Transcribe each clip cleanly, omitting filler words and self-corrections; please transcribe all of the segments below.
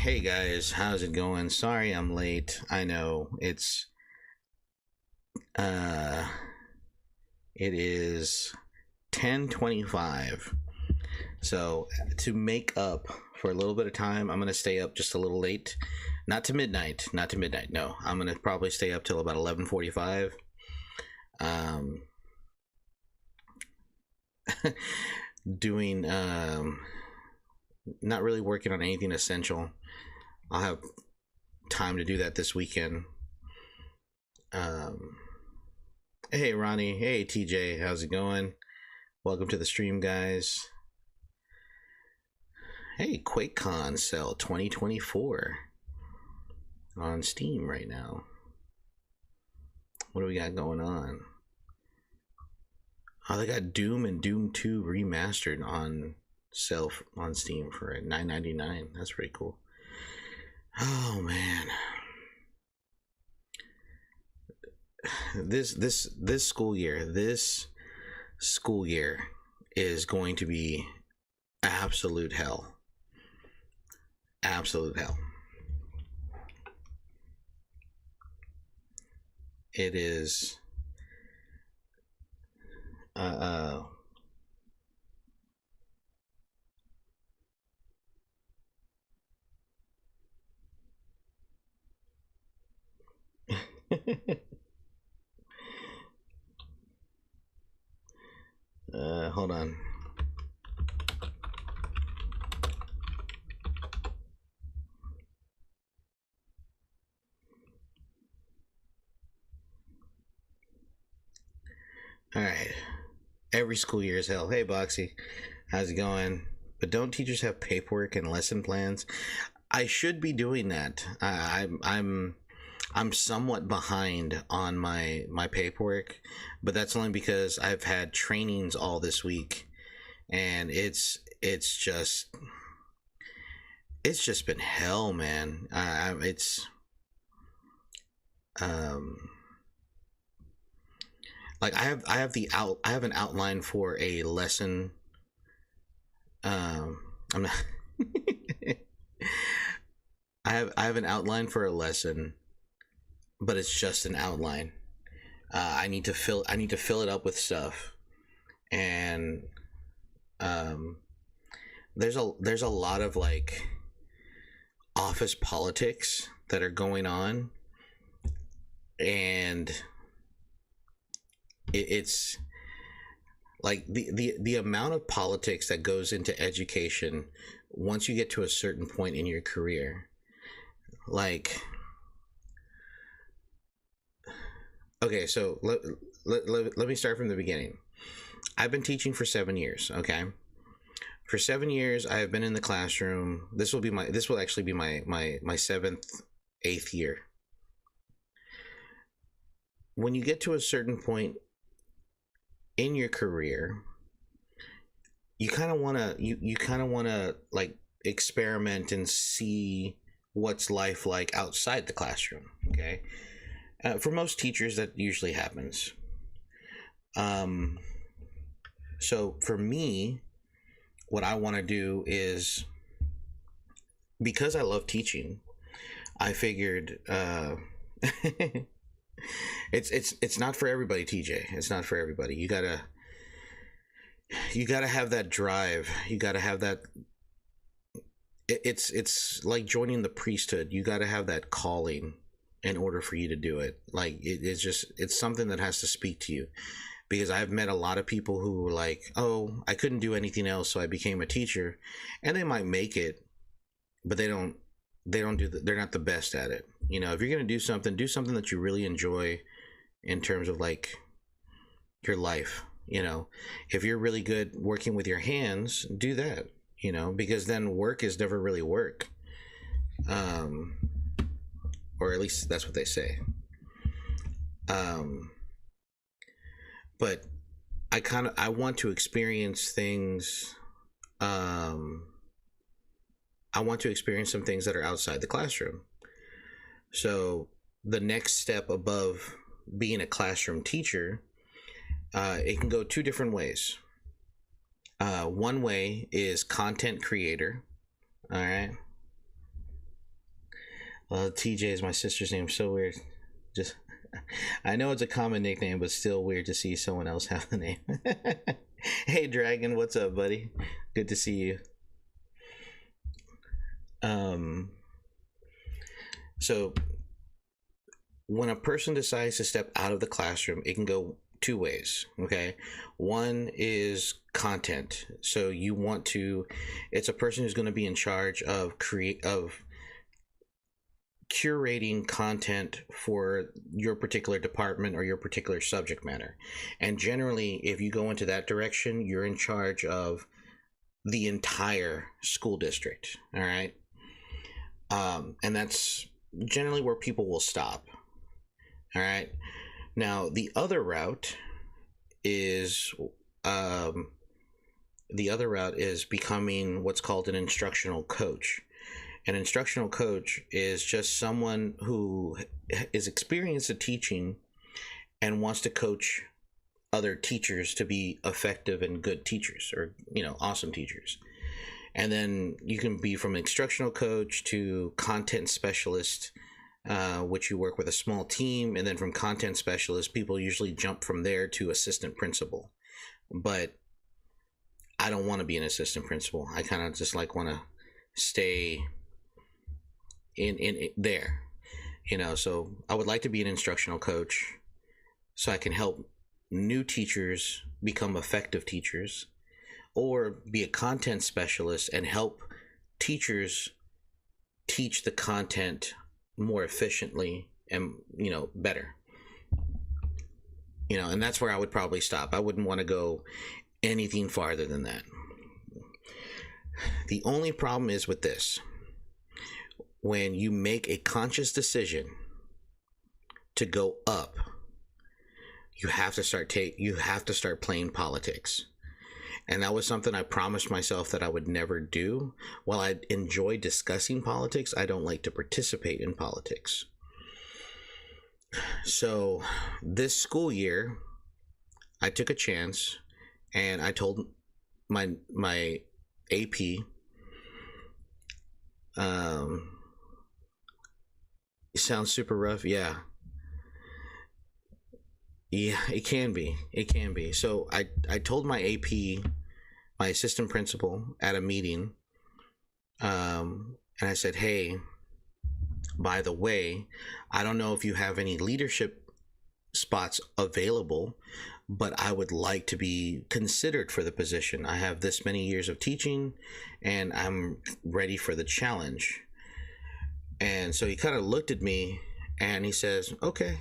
Hey guys, how's it going? Sorry I'm late. I know uh it is 10:25. So to make up for a little bit of time, I'm going to stay up just a little late. Not to midnight, not to midnight. No, I'm going to probably stay up till about 11:45. Um doing not really working on anything essential. I'll have time to do that this weekend. Um, hey Ronnie, hey TJ, how's it going? Welcome to the stream, guys. Hey, QuakeCon sale 2024 on Steam right now. What do we got going on? Oh, they got Doom and Doom 2 remastered on sale on Steam for $9.99. That's pretty cool. Oh man, this school year, is going to be absolute hell. Absolute hell. It is. Hold on. All right. Every school year is hell. Hey, Boxy, how's it going? But don't teachers have paperwork and lesson plans? I should be doing that. I'm somewhat behind on my paperwork, but that's only because I've had trainings all this week, and it's just been hell, man. It's like I have an outline for a lesson. I'm not. I have an outline for a lesson, but it's just an outline. I need to fill it up with stuff, and there's a lot of like office politics that are going on, and it's like the amount of politics that goes into education once you get to a certain point in your career. Like, okay, so let me start from the beginning. I've been teaching for 7 years. Okay, for 7 years I have been in the classroom. This will actually be my seventh, eighth year. When you get to a certain point in your career, you kind of want to like experiment and see what's life like outside the classroom. Okay, for most teachers that usually happens. So for me, what I want to do is, because I love teaching, I figured it's not for everybody, TJ. It's not for everybody. You gotta have that drive. You gotta have that. It's like joining the priesthood. You gotta have that calling in order for you to do it. Like it's something that has to speak to you. Because I've met a lot of people who were like, "Oh, I couldn't do anything else, so I became a teacher," and they might make it, but they don't they're not the best at it. You know, if you're gonna do something that you really enjoy in terms of like your life. You know, if you're really good working with your hands, do that. You know, because then work is never really work, or at least that's what they say. But I want to experience things. I want to experience some things that are outside the classroom. So the next step above being a classroom teacher, it can go two different ways. One way is content creator. All right. TJ is my sister's name. So weird. Just, I know it's a common nickname, but still weird to see someone else have the name. Hey, Dragon, what's up, buddy? Good to see you. So when a person decides to step out of the classroom, it can go two ways. Okay, one is content. So you want to, it's a person who's going to be in charge of curating content for your particular department or your particular subject matter. And generally, if you go into that direction, you're in charge of the entire school district. All right. And that's generally where people will stop. All right. Now, the other route is becoming what's called an instructional coach. An instructional coach is just someone who is experienced at teaching and wants to coach other teachers to be effective and good teachers, or, you know, awesome teachers. And then you can be from instructional coach to content specialist, which you work with a small team. And then from content specialist, people usually jump from there to assistant principal. But I don't want to be an assistant principal. I kind of just like want to stay in there, you know. So I would like to be an instructional coach so I can help new teachers become effective teachers, or be a content specialist and help teachers teach the content more efficiently and, you know, better, you know. And that's where I would probably stop. I wouldn't want to go anything farther than that. The only problem is with this: when you make a conscious decision to go up, you have to start playing politics. And that was something I promised myself that I would never do. While I enjoy discussing politics, I don't like to participate in politics. So this school year, I took a chance and I told my AP, it sounds super rough. Yeah, it can be. So I told my AP, my assistant principal, at a meeting, and I said, hey, by the way, I don't know if you have any leadership spots available, but I would like to be considered for the position. I have this many years of teaching and I'm ready for the challenge. And so he kind of looked at me and he says, okay,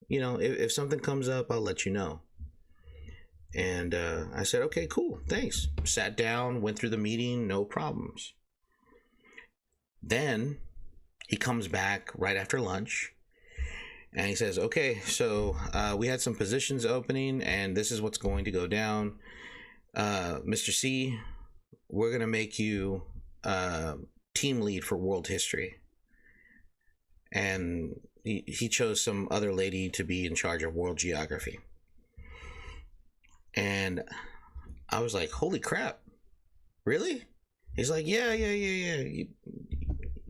you know, if something comes up, I'll let you know. And I said, okay, cool, thanks. Sat down, went through the meeting, no problems. Then he comes back right after lunch and he says, okay, so we had some positions opening and this is what's going to go down. Mr. C, we're going to make you team lead for world history. And he chose some other lady to be in charge of world geography. And I was like, holy crap, really? He's like, yeah.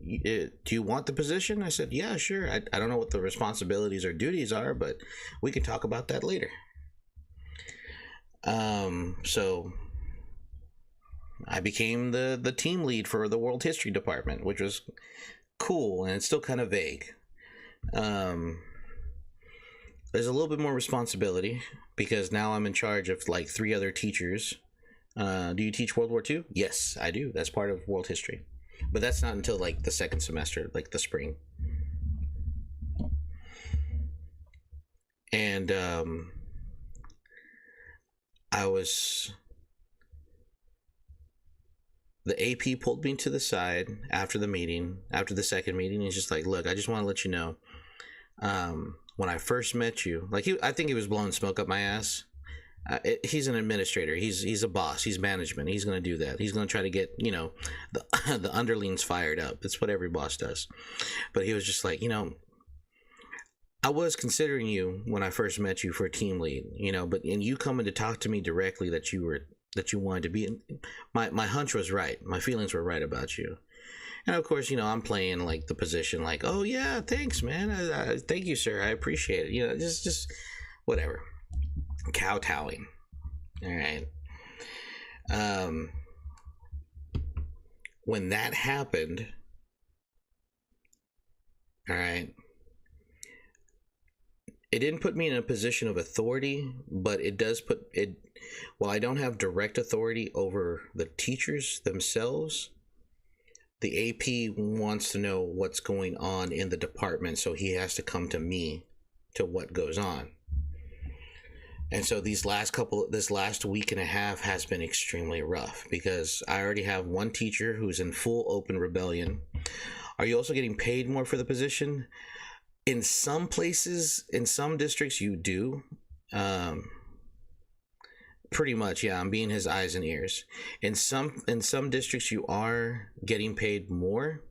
Do you want the position? I said, yeah, sure. I don't know what the responsibilities or duties are, but we can talk about that later. So I became the team lead for the world history department, which was cool, and it's still kind of vague. There's a little bit more responsibility because now I'm in charge of like 3 other teachers. Do you teach World War II? Yes, I do. That's part of world history. But that's not until like the second semester, like the spring. And the AP pulled me to the side after the meeting, after the second meeting. He's just like, look, I just want to let you know, when I first met you, like I think he was blowing smoke up my ass. He's an administrator. He's a boss. He's management. He's going to do that. He's going to try to get, you know, the underlings fired up. That's what every boss does. But he was just like, you know, I was considering you when I first met you for a team lead, you know, and you coming to talk to me directly that you wanted to be. My hunch was right. My feelings were right about you. And of course, I'm playing like the position, like, oh yeah, thanks, man. Thank you, sir. I appreciate it. Just whatever. Kowtowing. All right. Um, when that happened, all right, it didn't put me in a position of authority, but it does put it. While I don't have direct authority over the teachers themselves, the AP wants to know what's going on in the department, so he has to come to me to what goes on. And so this last week and a half has been extremely rough because I already have one teacher who's in full open rebellion. Are you also getting paid more for the position? In some places, in some districts, you do. Pretty much, yeah. I'm being his eyes and ears. In some districts, you are getting paid more,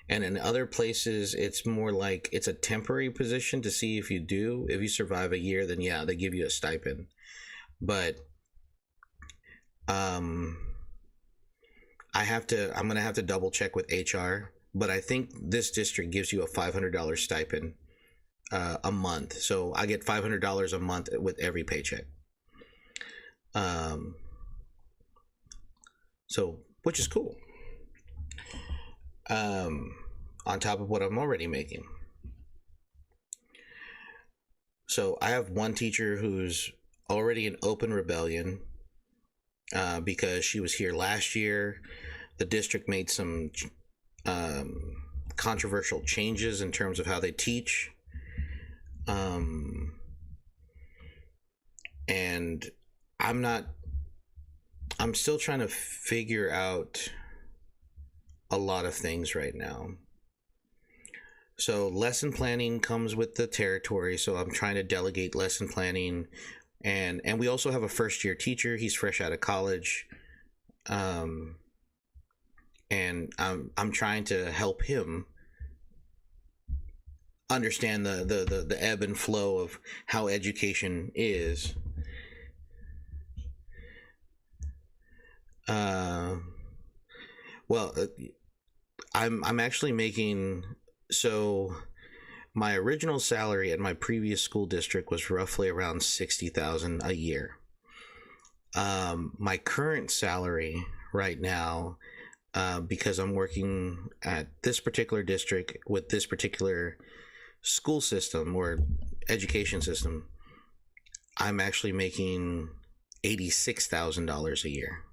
and in other places, it's more like it's a temporary position to see if you survive a year, then yeah, they give you a stipend. But I'm gonna have to double check with HR. But I think this district gives you a $500 stipend a month, so I get $500 a month with every paycheck. So which is cool. On top of what I'm already making. So I have one teacher who's already in open rebellion because she was here last year. The district made some controversial changes in terms of how they teach. And I'm still trying to figure out a lot of things right now. So lesson planning comes with the territory, so I'm trying to delegate lesson planning, and we also have a first year teacher. He's fresh out of college, and I'm trying to help him understand the ebb and flow of how education is. Well, I'm actually making, so my original salary at my previous school district was roughly around $60,000 a year. My current salary right now, because I'm working at this particular district with this particular school system or education system, I'm actually making $86,000 a year.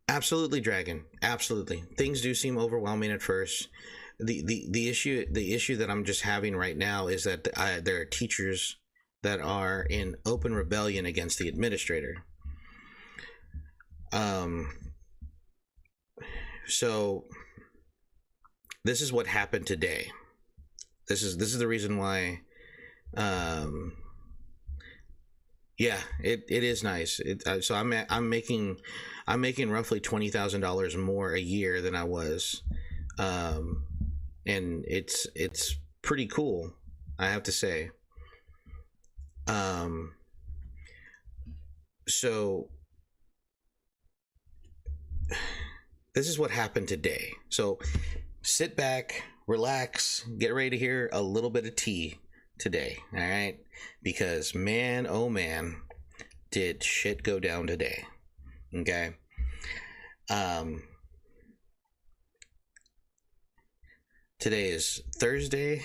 Absolutely, Dragon. Absolutely, things do seem overwhelming at first. The issue that I'm just having right now is that there are teachers that are in open rebellion against the administrator. So this is what happened today. This is the reason why. Yeah, it is nice. So I'm making roughly $20,000 more a year than I was, and it's pretty cool, I have to say. So this is what happened today. So sit back, relax, get ready to hear a little bit of tea today, all right? Because man, oh man, did shit go down today. Okay. Today is Thursday.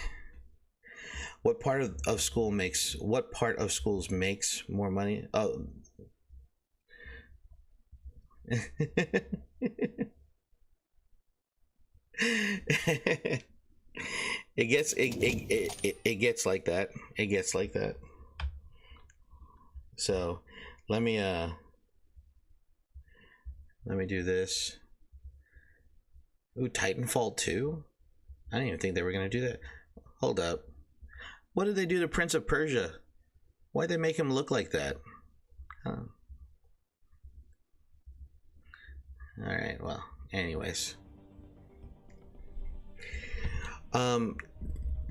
What part of schools makes more money? Oh. It gets like that. It gets like that. So let me do this. Ooh, Titanfall 2? I didn't even think they were gonna do that. Hold up. What did they do to Prince of Persia? Why'd they make him look like that? Huh. Alright, well, anyways.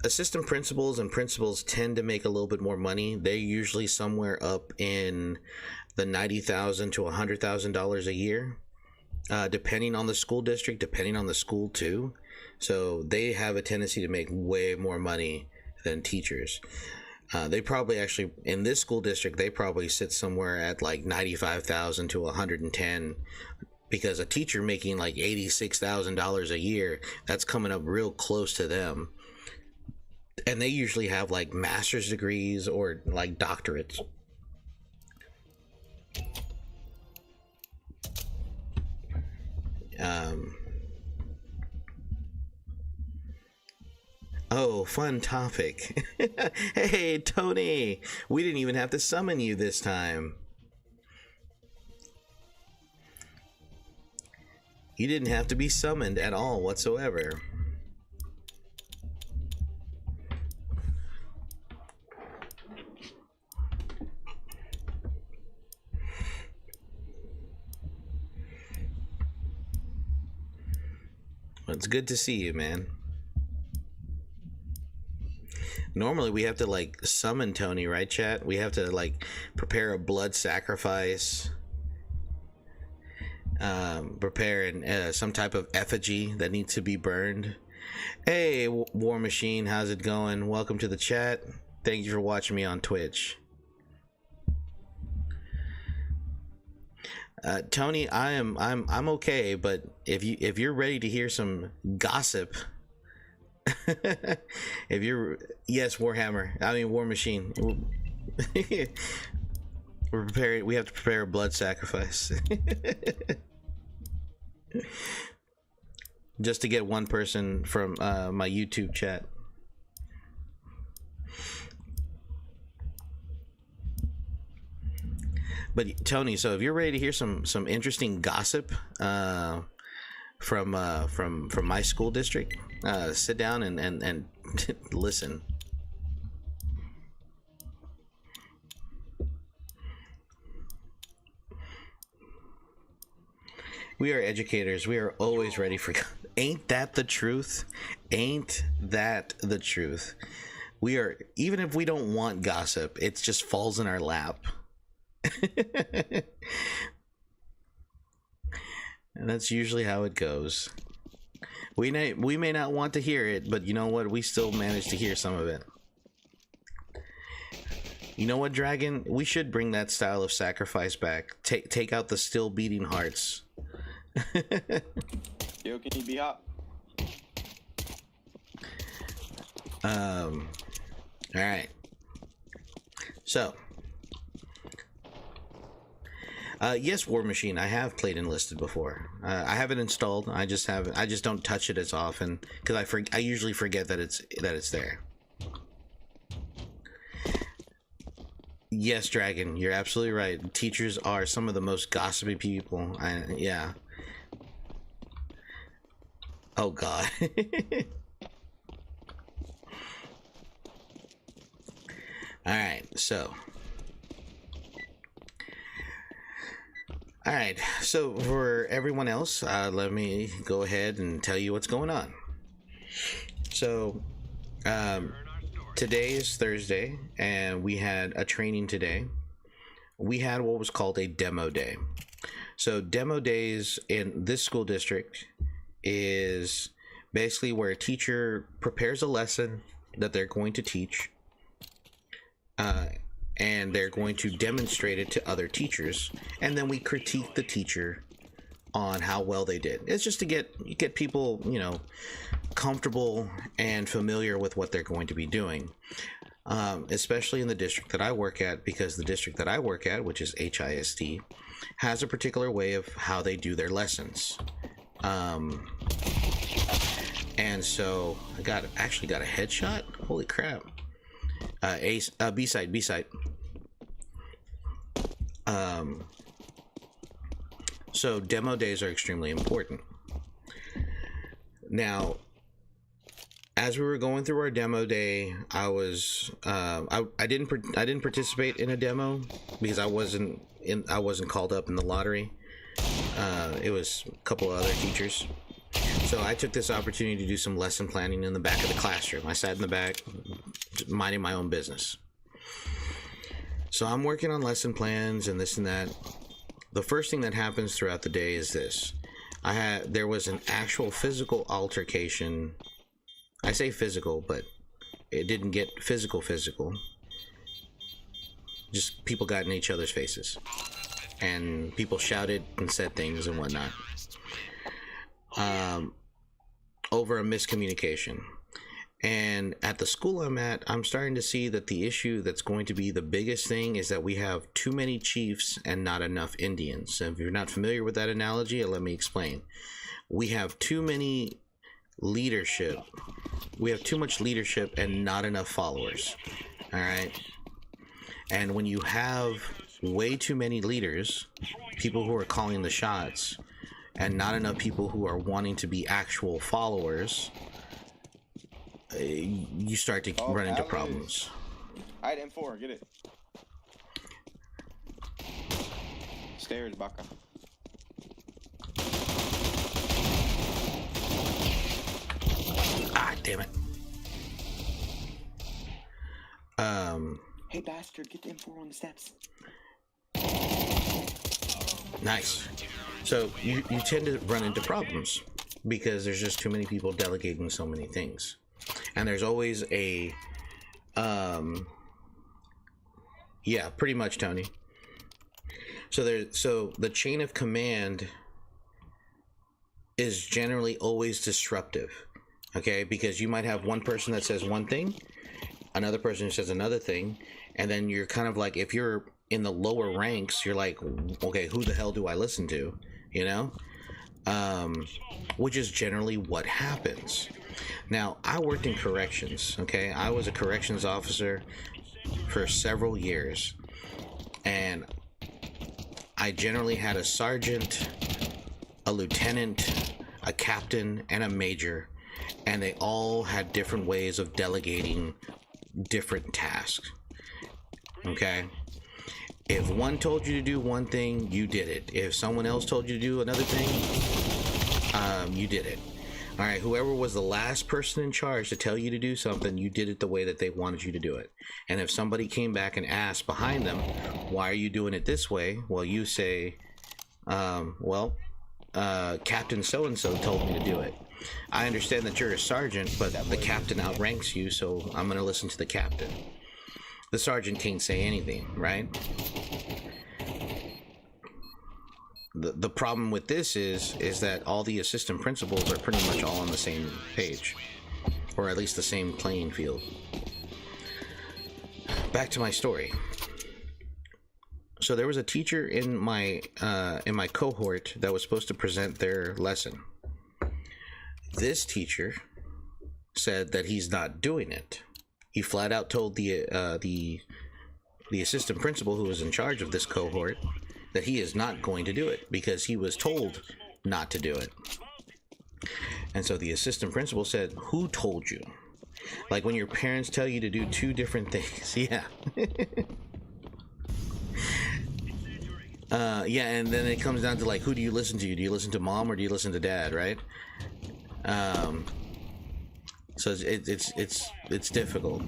Assistant principals and principals tend to make a little bit more money. They're usually somewhere up in the $90,000 to $100,000 a year, depending on the school district, depending on the school too. So they have a tendency to make way more money than teachers. They probably actually, in this school district, they probably sit somewhere at like 95,000 to 110, because a teacher making like $86,000 a year, that's coming up real close to them. And they usually have like master's degrees or like doctorates. Oh, fun topic. Hey, Tony, we didn't even have to summon you this time. You didn't have to be summoned at all whatsoever. It's good to see you, man. Normally we have to like summon Tony, right, chat? We have to like prepare a blood sacrifice, prepare some type of effigy that needs to be burned. Hey, War Machine, how's it going? Welcome to the chat. Thank you for watching me on Twitch. Tony, I'm okay, but if you're ready to hear some gossip, if you're, yes, Warhammer, I mean War Machine, we have to prepare a blood sacrifice. Just to get one person from my YouTube chat. But Tony, so if you're ready to hear some interesting gossip from my school district, sit down and listen. We are educators. We are always ready for. Ain't that the truth? Ain't that the truth? We are, even if we don't want gossip, it just falls in our lap. And that's usually how it goes. We may not want to hear it, but you know what? We still manage to hear some of it. You know what, Dragon? We should bring that style of sacrifice back. Take out the still beating hearts. Yo, can you be up? All right. So, yes, War Machine. I have played Enlisted before. I have it installed. I just don't touch it as often because I usually forget that it's there. Yes, Dragon, you're absolutely right. Teachers are some of the most gossipy people. Yeah. Oh God. All right, so. All right, so for everyone else, let me go ahead and tell you what's going on. So, today is Thursday, and we had a training today. We had what was called a demo day. So, demo days in this school district is basically where a teacher prepares a lesson that they're going to teach, and they're going to demonstrate it to other teachers, and then we critique the teacher on how well they did. It's just to get people, you know, comfortable and familiar with what they're going to be doing, especially in the district that I work at, because the district that I work at, which is HISD, has a particular way of how they do their lessons. And so I actually got a headshot. Holy crap. B-side. So demo days are extremely important. Now, as we were going through our demo day, I didn't participate in a demo because I wasn't called up in the lottery. It was a couple of other teachers. So I took this opportunity to do some lesson planning in the back of the classroom. I sat in the back, minding my own business. So I'm working on lesson plans and this and that. The first thing that happens throughout the day is this. There was an actual physical altercation. I say physical, but it didn't get physical. Just people got in each other's faces. And people shouted and said things and whatnot. Over a miscommunication. And at the school I'm at, I'm starting to see that the issue that's going to be the biggest thing is that we have too many chiefs and not enough Indians. So if you're not familiar with that analogy, let me explain. We have too many leadership. We have too much leadership and not enough followers. All right. And when you have way too many leaders, people who are calling the shots, and not enough people who are wanting to be actual followers, you start to run into problems. Alright, M4, get it. Stairs, Baka. Ah, damn it. Hey, bastard, get the M4 on the steps. Nice. So you tend to run into problems because there's just too many people delegating so many things. And there's always a yeah, pretty much, Tony. So the chain of command is generally always disruptive. Okay, because you might have one person that says one thing, another person who says another thing, and then you're kind of like, if you're in the lower ranks, you're like, okay, who the hell do I listen to? You know? Which is generally what happens. Now, I worked in corrections, okay? I was a corrections officer for several years, and I generally had a sergeant, a lieutenant, a captain, and a major, and they all had different ways of delegating different tasks, okay? If one told you to do one thing, you did it. If someone else told you to do another thing, you did it. All right, whoever was the last person in charge to tell you to do something, you did it the way that they wanted you to do it. And if somebody came back and asked behind them, why are you doing it this way? Well, you say, Captain so-and-so told me to do it. I understand that you're a sergeant, but the captain outranks you, so I'm going to listen to the captain. The sergeant can't say anything, right? The problem with this is that all the assistant principals are pretty much all on the same page, or at least the same playing field. Back to my story. So there was a teacher in my cohort that was supposed to present their lesson. This teacher said that he's not doing it. He flat out told the assistant principal who was in charge of this cohort that he is not going to do it because he was told not to do it. And so the assistant principal said, "Who told you?" Like when your parents tell you to do two different things. Yeah. Yeah, and then it comes down to like, who do you listen to? Do you listen to mom or do you listen to dad, right? So it's difficult.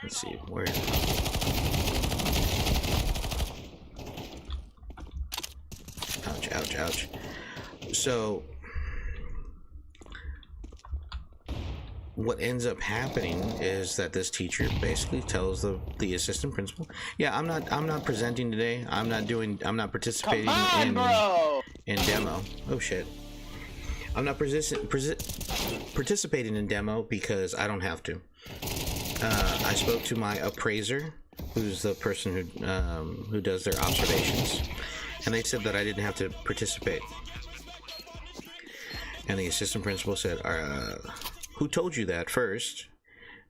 Let's see where. Ouch! Ouch! Ouch! So what ends up happening is that this teacher basically tells the assistant principal, "Yeah, I'm not presenting today. I'm not participating in demo. Oh shit! I'm not participating in demo because I don't have to. I spoke to my appraiser, who's the person who does their observations, and they said that I didn't have to participate." And the assistant principal said, "Who told you that first?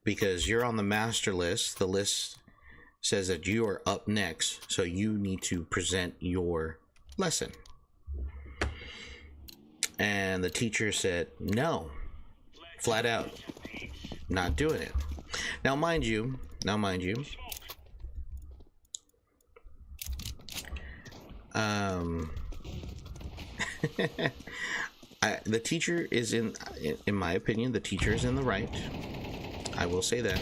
Because you're on the master list. The list says that you are up next, so you need to present your lesson." And the teacher said, "No, flat out, not doing it." Now, mind you, the teacher is in my opinion, the teacher is in the right. I will say that,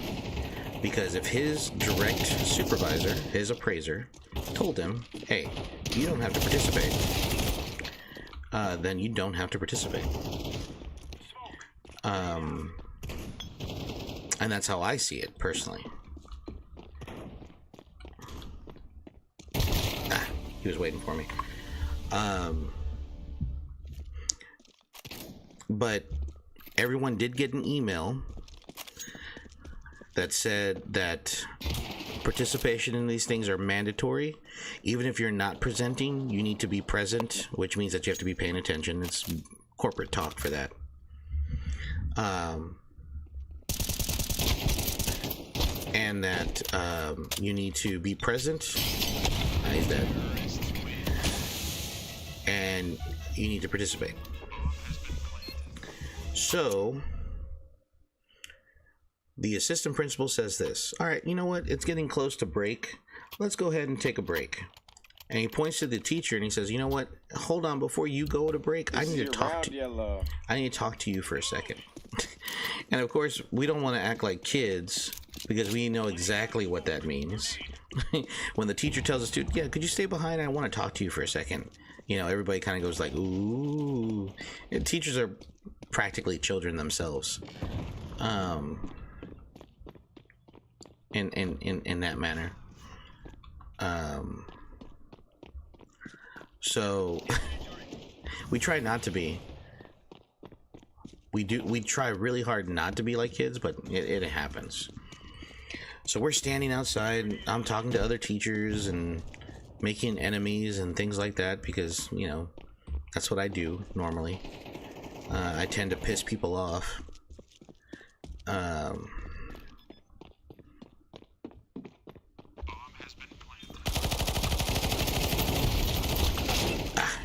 because if his direct supervisor, his appraiser, told him, "Hey, you don't have to participate," then you don't have to participate. And that's how I see it personally. He was waiting for me. But everyone did get an email that said that participation in these things are mandatory. Even if you're not presenting, you need to be present, which means that you have to be paying attention. It's corporate talk for that. And that you need to be present. He's dead. And you need to participate. So the assistant principal says this: "All right, you know what? It's getting close to break. Let's go ahead and take a break." And he points to the teacher and he says, "You know what? Hold on, before you go to break, I need to talk to you. I need to talk to you for a second." And of course, we don't want to act like kids because we know exactly what that means. When the teacher tells a student, "Yeah, could you stay behind? I want to talk to you for a second." You know, everybody kind of goes like, "Ooh." And teachers are practically children themselves. In that manner. So we try not to be. We try really hard not to be like kids, but it happens. So we're standing outside. I'm talking to other teachers and making enemies and things like that because, you know, that's what I do normally. I tend to piss people off.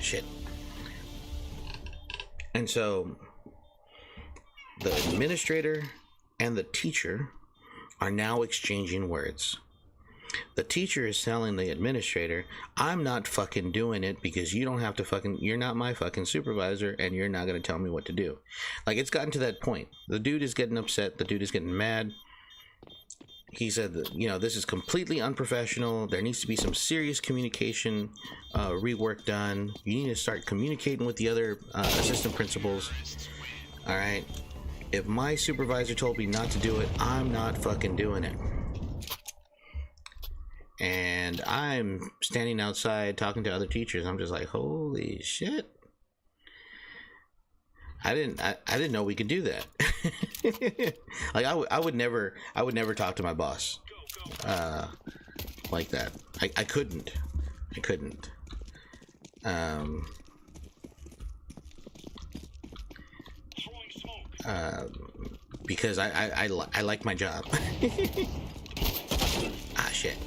Shit. And so the administrator and the teacher are now exchanging words. The teacher is telling the administrator, "I'm not fucking doing it because you don't have to fucking, you're not my fucking supervisor and you're not going to tell me what to do." Like, it's gotten to that point. The dude is getting upset. The dude is getting mad. He said that, you know, this is completely unprofessional. There needs to be some serious communication rework done. You need to start communicating with the other assistant principals. All right. If my supervisor told me not to do it, I'm not fucking doing it. And I'm standing outside talking to other teachers. I'm just like, holy shit. I didn't know we could do that. Like, I would never talk to my boss like that. I couldn't. Because I like my job. Shit.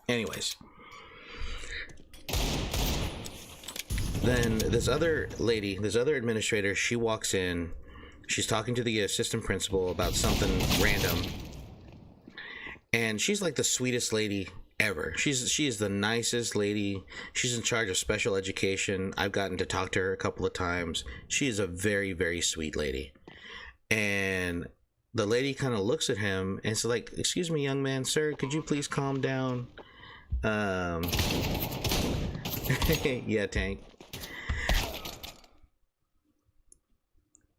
Anyways. Then this other administrator, she walks in. She's talking to the assistant principal about something random. And she's like the sweetest lady ever. She is the nicest lady. She's in charge of special education. I've gotten to talk to her a couple of times. She is a very, very sweet lady. And the lady kind of looks at him and says, like, "Excuse me, young man, sir, could you please calm down?" Yeah, Tank.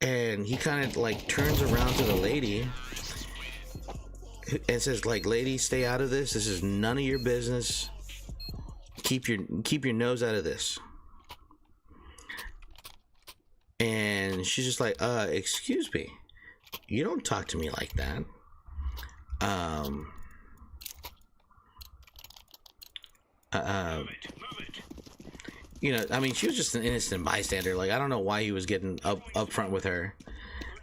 And he kind of like turns around to the lady and says, like, "Lady, stay out of this. This is none of your business. Keep your nose out of this." And she's just like, "Excuse me, you don't talk to me like that." You know, I mean, she was just an innocent bystander. Like, I don't know why he was getting up front with her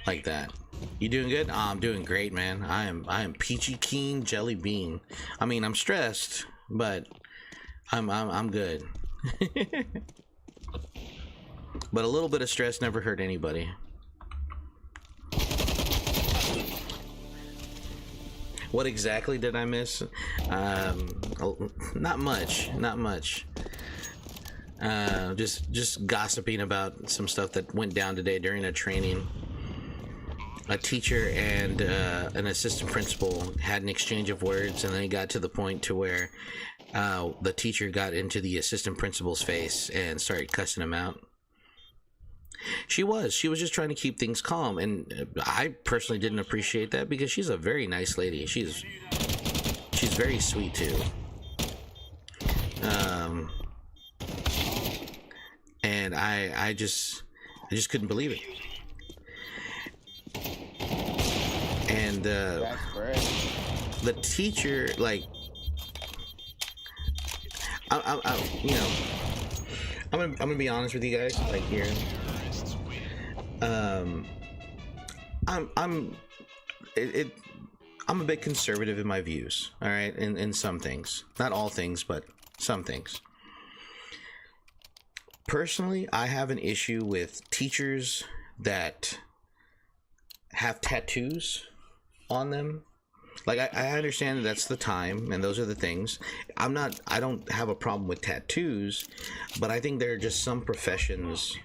like that. "You doing good?" "Oh, I'm doing great, man. I am peachy keen jelly bean. I mean, I'm stressed, but I'm good." But a little bit of stress never hurt anybody. What exactly did I miss? Not much. Just gossiping about some stuff that went down today during a training. A teacher and an assistant principal had an exchange of words, and then it got to the point to where the teacher got into the assistant principal's face and started cussing him out. She was just trying to keep things calm, and I personally didn't appreciate that because she's a very nice lady. She's very sweet too. And I just couldn't believe it. And the teacher, like, I'm gonna be honest with you guys, like here. I'm a bit conservative in my views, all right, in some things, not all things, but some things. Personally, I have an issue with teachers that have tattoos on them. Like, I understand that that's the time and those are the things. I don't have a problem with tattoos, but I think there are just some professions.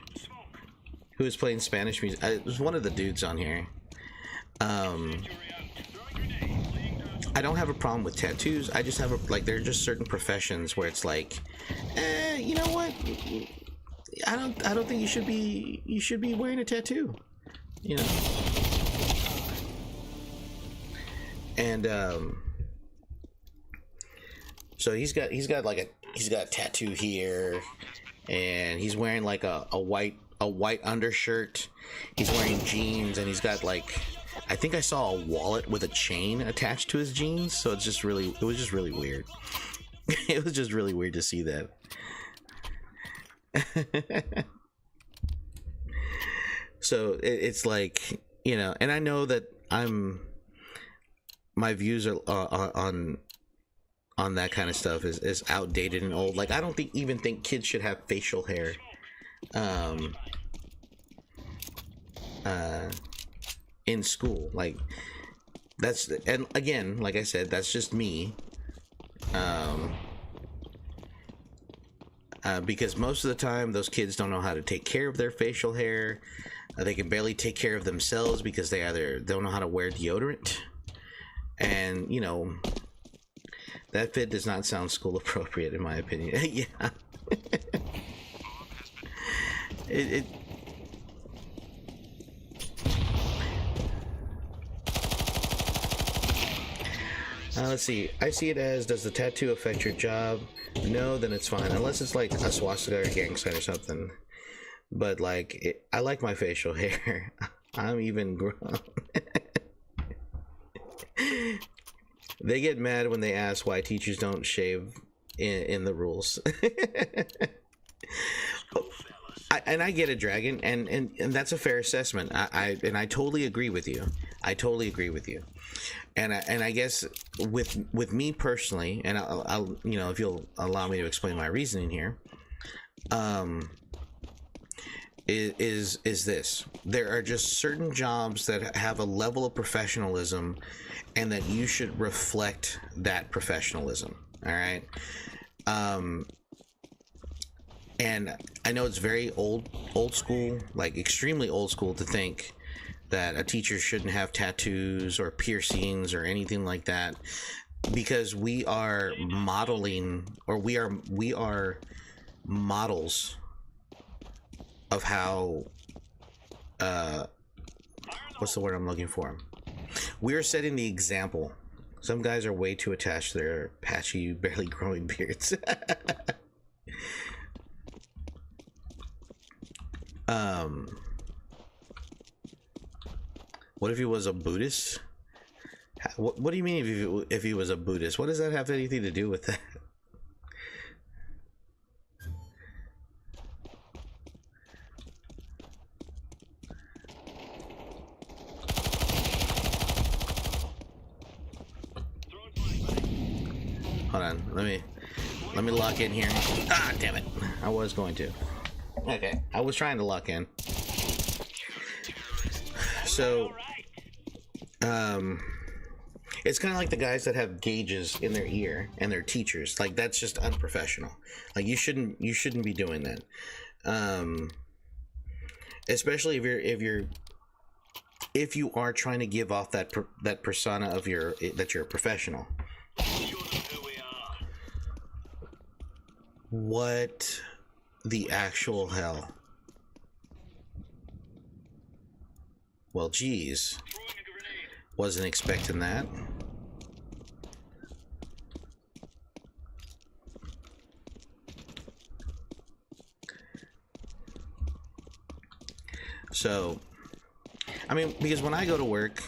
Who was playing Spanish music? It was one of the dudes on here. I don't have a problem with tattoos. I just have there are just certain professions where it's like, you know what? I don't think you should be wearing a tattoo, you know. And so he's got a tattoo here, and he's wearing like a white undershirt. He's wearing jeans, and he's got like, I think I saw a wallet with a chain attached to his jeans. So it was just really weird. It was just really weird to see that. So it's like, you know, and I know that my views are on that kind of stuff is outdated and old. Like, I don't even think kids should have facial hair in school. Like, that's, and again, like I said, that's just me. Because most of the time those kids don't know how to take care of their facial hair. They can barely take care of themselves because they either don't know how to wear deodorant, and you know, that fit does not sound school appropriate in my opinion. Yeah. it let's see. I see it as, does the tattoo affect your job? No, then it's fine. Unless it's like a swastika or a gang sign or something. But like, I like my facial hair. I'm even grown. They get mad when they ask why teachers don't shave in the rules. And I get it, Dragon, and that's a fair assessment. I totally agree with you. I totally agree with you. And I guess with me personally, and I'll you know, if you'll allow me to explain my reasoning here, is this: there are just certain jobs that have a level of professionalism, and that you should reflect that professionalism. All right. And I know it's very old school, like extremely old school, to think that a teacher shouldn't have tattoos or piercings or anything like that, because we are modeling, or we are models of how what's the word I'm looking for? We're setting the example. Some guys are way too attached to their patchy, barely growing beards. What if he was a Buddhist? What do you mean if he was a Buddhist? What does that have anything to do with that? Hold on, let me lock in here. Ah, damn it! I was going to. Okay, I was trying to lock in. So, It's kind of like the guys that have gauges in their ear and they're teachers. Like that's just unprofessional. Like you shouldn't be doing that. Especially if you are trying to give off that persona of that you're a professional. What the actual hell? Well, geez. Wasn't expecting that. So, I mean, because when I go to work,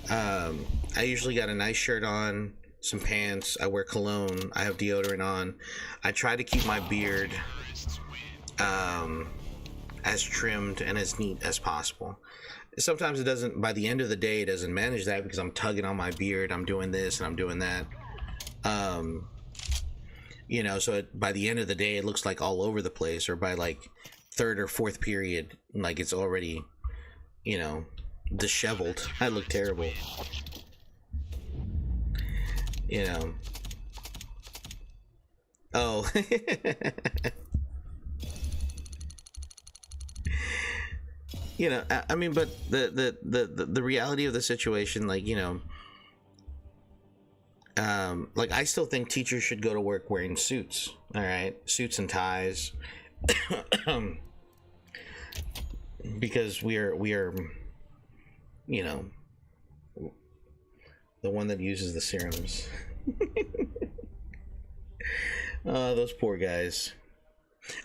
I usually got a nice shirt on, some pants, I wear cologne, I have deodorant on. I try to keep my beard as trimmed and as neat as possible. Sometimes it doesn't, by the end of the day, it doesn't manage that because I'm tugging on my beard, I'm doing this and I'm doing that. You know, so by the end of the day, it looks like all over the place, or by like third or fourth period, like it's already, you know, disheveled. I look terrible. You know. Oh. You know, I mean, but the reality of the situation, like, you know, like I still think teachers should go to work wearing suits. All right, suits and ties, because we are, you know, the one that uses the serums. Those poor guys.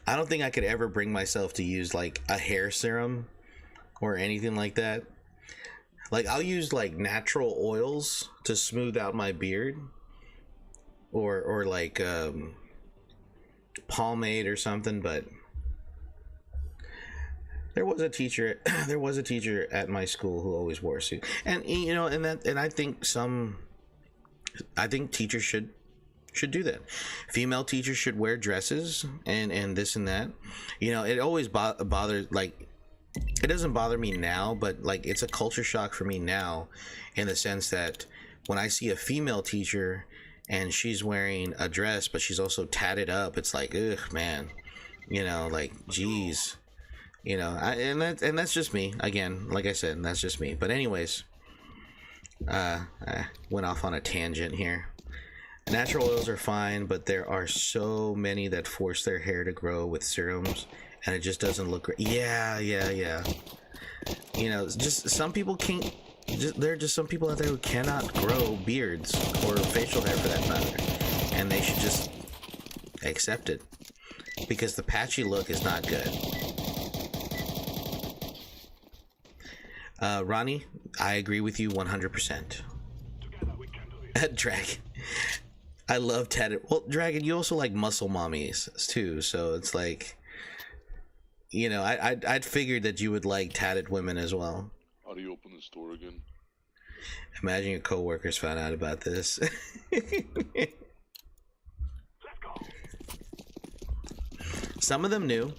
I don't think I could ever bring myself to use like a hair serum or anything like that. Like I'll use like natural oils to smooth out my beard, or like pomade or something. But there was a teacher at my school who always wore a suit, and you know, and I think teachers should do that. Female teachers should wear dresses and this and that. You know, it always bothers, like, it doesn't bother me now, but like it's a culture shock for me now, in the sense that when I see a female teacher and she's wearing a dress but she's also tatted up, it's like, ugh, man, you know, like, geez, you know. And that's just me. Again, like I said, that's just me. But anyways, I went off on a tangent here. Natural oils are fine, but there are so many that force their hair to grow with serums, and it just doesn't look great. Yeah. You know, just some people can't. There are just some people out there who cannot grow beards or facial hair for that matter, and they should just accept it, because the patchy look is not good. Ronnie, I agree with you 100%. Dragon, I love tatted. Well, Dragon, you also like muscle mommies too, so it's like, you know, I'd figured that you would like tatted women as well. How do you open the store again? Imagine your coworkers found out about this. Some of them knew.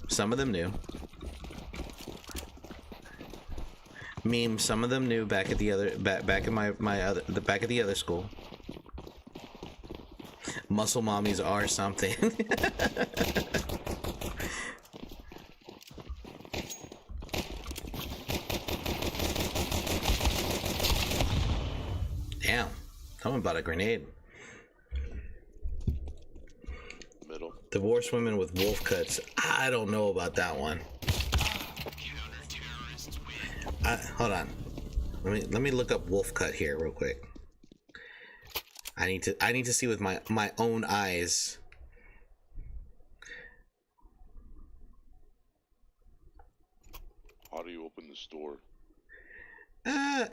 Meme. Some of them knew back at the other back in my other back at the other school. Muscle mommies are something. Damn, someone bought a grenade. Middle. Divorced women with wolf cuts. I don't know about that one. Hold on. Let me look up wolf cut here real quick. I need to see with my own eyes. How do you open the store?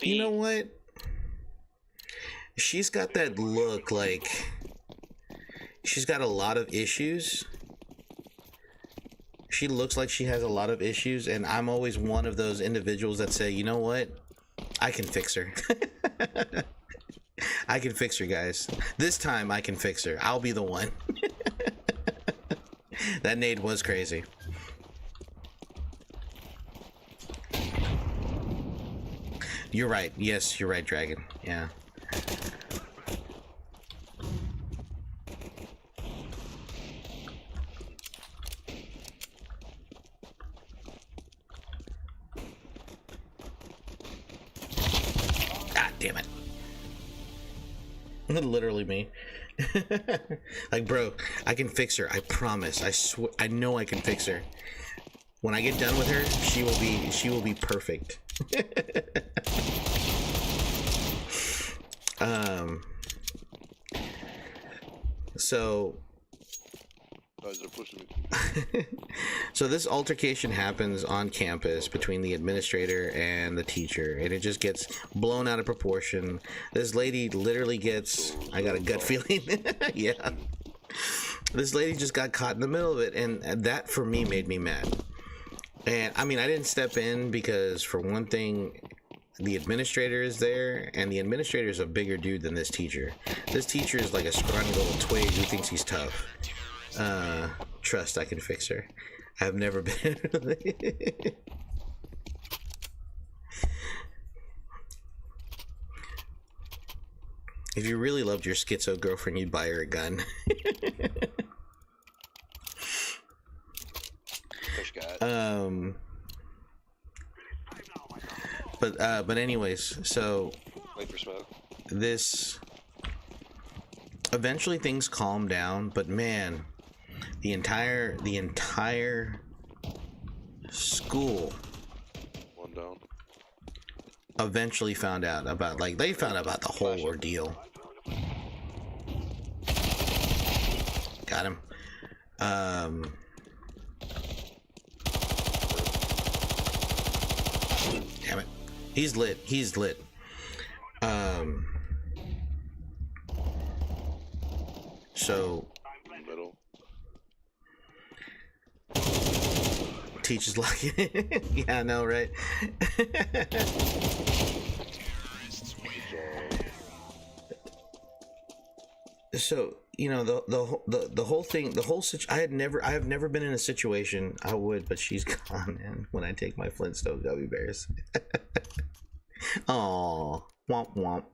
You know what? She's got that look like she's got a lot of issues. She looks like she has a lot of issues, and I'm always one of those individuals that say, you know what? I can fix her. I can fix her, guys. This time I can fix her. I'll be the one. That nade was crazy. You're right. Yes, you're right, Dragon. Yeah. God damn it. Literally me. Like, bro, I can fix her. I promise. I swear. I know I can fix her. When I get done with her, she will be perfect. So Guys are pushing me. so this altercation happens on campus between the administrator and the teacher, and it just gets blown out of proportion. This lady literally gets, I got a gut feeling. Yeah. This lady just got caught in the middle of it, and that for me made me mad. And I mean, I didn't step in because, for one thing, the administrator is there, and the administrator is a bigger dude than this teacher. This teacher is like a scrawny little twig who thinks he's tough. Trust, I can fix her. I've never been. If you really loved your schizo girlfriend, you'd buy her a gun. Push God. But anyways, so Wait for smoke. this eventually things calm down, but man, the entire school One down. eventually found out about, like, they found out about the whole ordeal. Got him. Damn it. He's lit. So Middle. teacher's lucky. Yeah, I know, right? So, you know, the whole thing, I have never been in a situation. I would, but she's gone. And when I take my Flintstone gummy bears, oh, womp womp.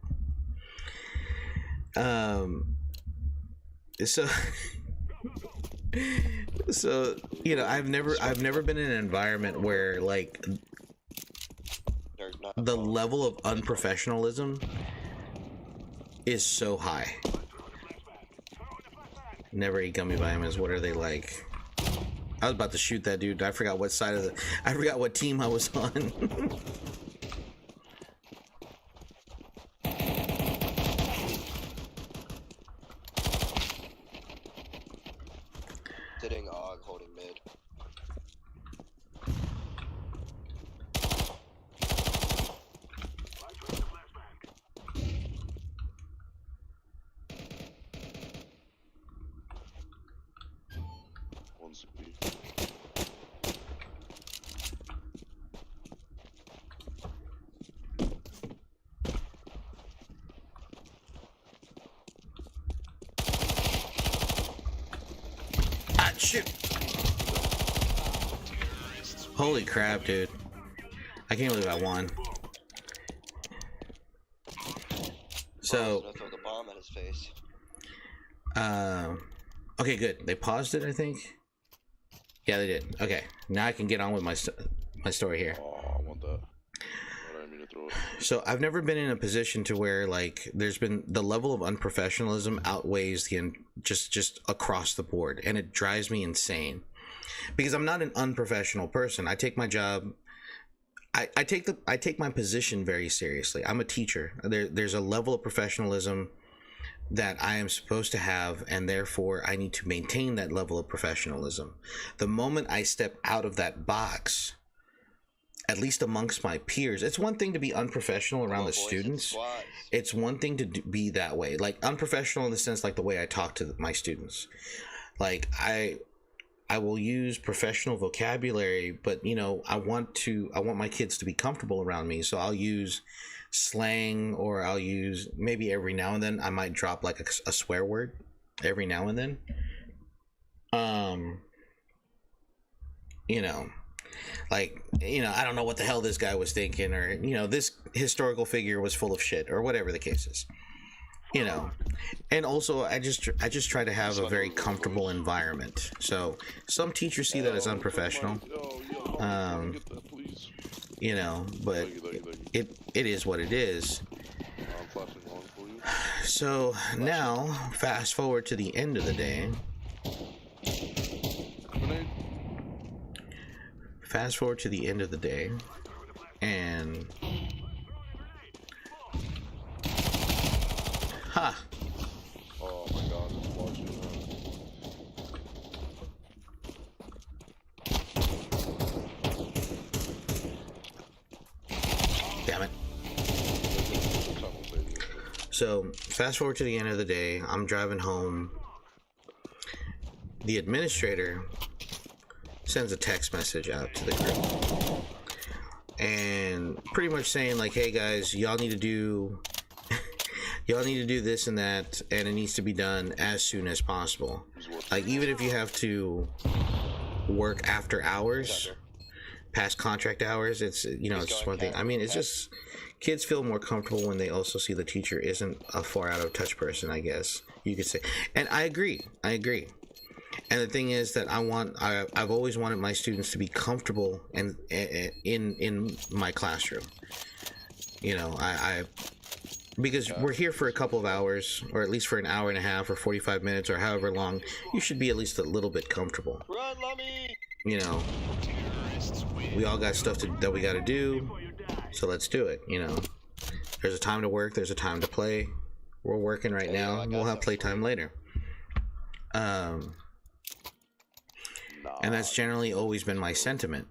So you know, I've never been in an environment where, like, the level of unprofessionalism is so high. Never eat gummy vitamins. What are they like? I was about to shoot that dude. I forgot what team I was on. Sitting Og holding mid. One city. Ah, shoot. Holy crap, dude. I can't believe I won. So, Gonna throw the bomb at his face. okay, good. They paused it, I think. Yeah, they did. Okay, now I can get on with my story here. Oh, I want that. I didn't mean to throw it. So I've never been in a position to where, like, there's been the level of unprofessionalism outweighs just across the board, and it drives me insane because I'm not an unprofessional person. I take my job. I take my position very seriously. I'm a teacher. There's a level of professionalism that I am supposed to have, and therefore I need to maintain that level of professionalism. The moment I step out of that box, at least amongst my peers, it's one thing to be unprofessional around the students. It's one thing to be that way, like unprofessional in the sense, like the way I talk to my students. Like I will use professional vocabulary, but you know, I want my kids to be comfortable around me, so I'll use slang, or I'll use, maybe every now and then I might drop like a swear word every now and then. You know, like, you know, I don't know what the hell this guy was thinking, or, you know, this historical figure was full of shit, or whatever the case is, you know. And also, I just try to have a very comfortable environment. So some teachers see that as unprofessional, Get that, please. you know, but Thank you. it is what it is. I'm flashing long for you. So now, fast forward to the end of the day. Grenade. Fast forward to the end of the day, and ha! Oh my god, it's watching that. Damn it. Tunnel, baby. So, fast forward to the end of the day, I'm driving home. The administrator sends a text message out to the group, and pretty much saying like, hey guys, y'all need to do this and that, and it needs to be done as soon as possible. Like, even if you have to work after hours, past contract hours, it's, you know, it's just one thing. I mean, it's just, kids feel more comfortable when they also see the teacher isn't a far out of touch person, I guess you could say. And I agree. And the thing is that I've always wanted my students to be comfortable and in my classroom. You know, because we're here for a couple of hours, or at least for an hour and a half, or 45 minutes, or however long. You should be at least a little bit comfortable. Run, Lummy! You know, we all got stuff that we got to do, so let's do it. You know, there's a time to work, there's a time to play. We're working right now, and we'll have playtime later. And that's generally always been my sentiment.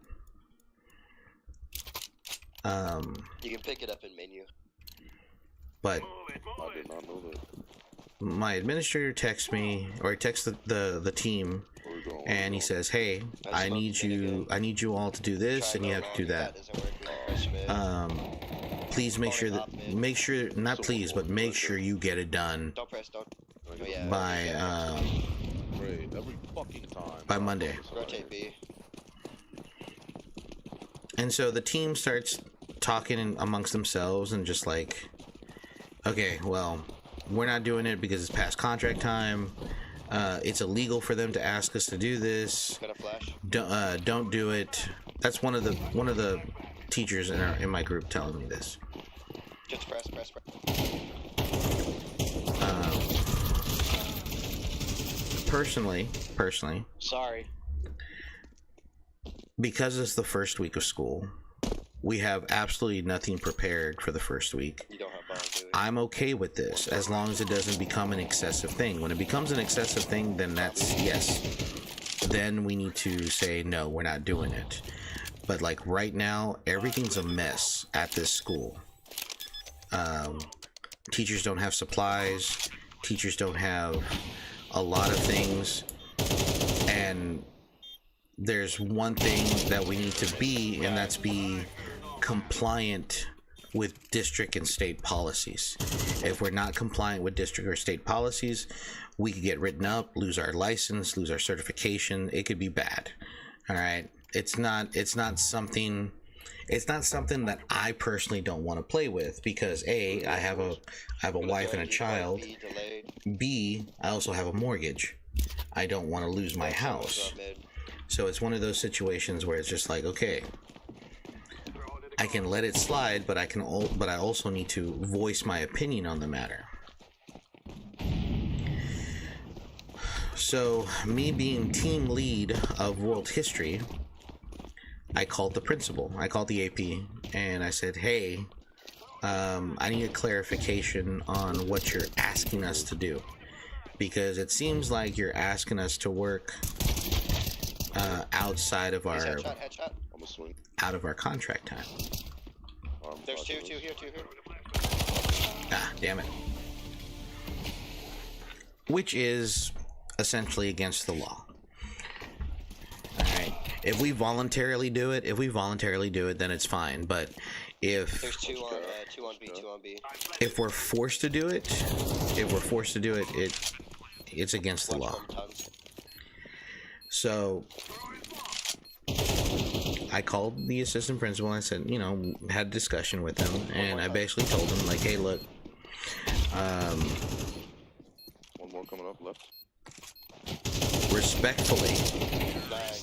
You can pick it up in menu. But I did not know that. my administrator texts me, or he texts the team, Where we going? and he says, "Hey, I need you all to do this, and you have to do that. Please make sure not please, but make sure you get it done Don't press, don't. Oh, yeah. by Great, every fucking time. by Monday." Rotate B. And so the team starts talking amongst themselves and just like, okay, well, we're not doing it because it's past contract time. It's illegal for them to ask us to do this. Got a flash. Don't do it. That's one of the teachers in my group telling me this. Just press. Personally, Sorry. because it's the first week of school, we have absolutely nothing prepared for the first week. You don't have bombs, do you? I'm okay with this as long as it doesn't become an excessive thing. When it becomes an excessive thing, then that's yes. Then we need to say no, we're not doing it. But like right now, everything's a mess at this school. Teachers don't have supplies. Teachers don't have a lot of things. And there's one thing that we need to be, and that's be compliant with district and state policies. If we're not compliant with district or state policies, we could get written up, lose our license, lose our certification. It could be bad. All right. It's not something that I personally don't want to play with, because A, I have a wife and a child. B, I also have a mortgage. I don't want to lose my house. So it's one of those situations where it's just like, okay, I can let it slide, but I also need to voice my opinion on the matter. So me being team lead of world history, I called the principal. I called the AP, and I said, hey, I need a clarification on what you're asking us to do, because it seems like you're asking us to work outside of our Headshot. I'm a swing. out of our contract time. There's two here. Ah, damn it. Which is essentially against the law. Alright. If we voluntarily do it, then it's fine. But if There's two on B. if we're forced to do it, it's against the law. So I called the assistant principal and I said, you know, had a discussion with him, and I basically told him, like, hey, look, One more coming up left.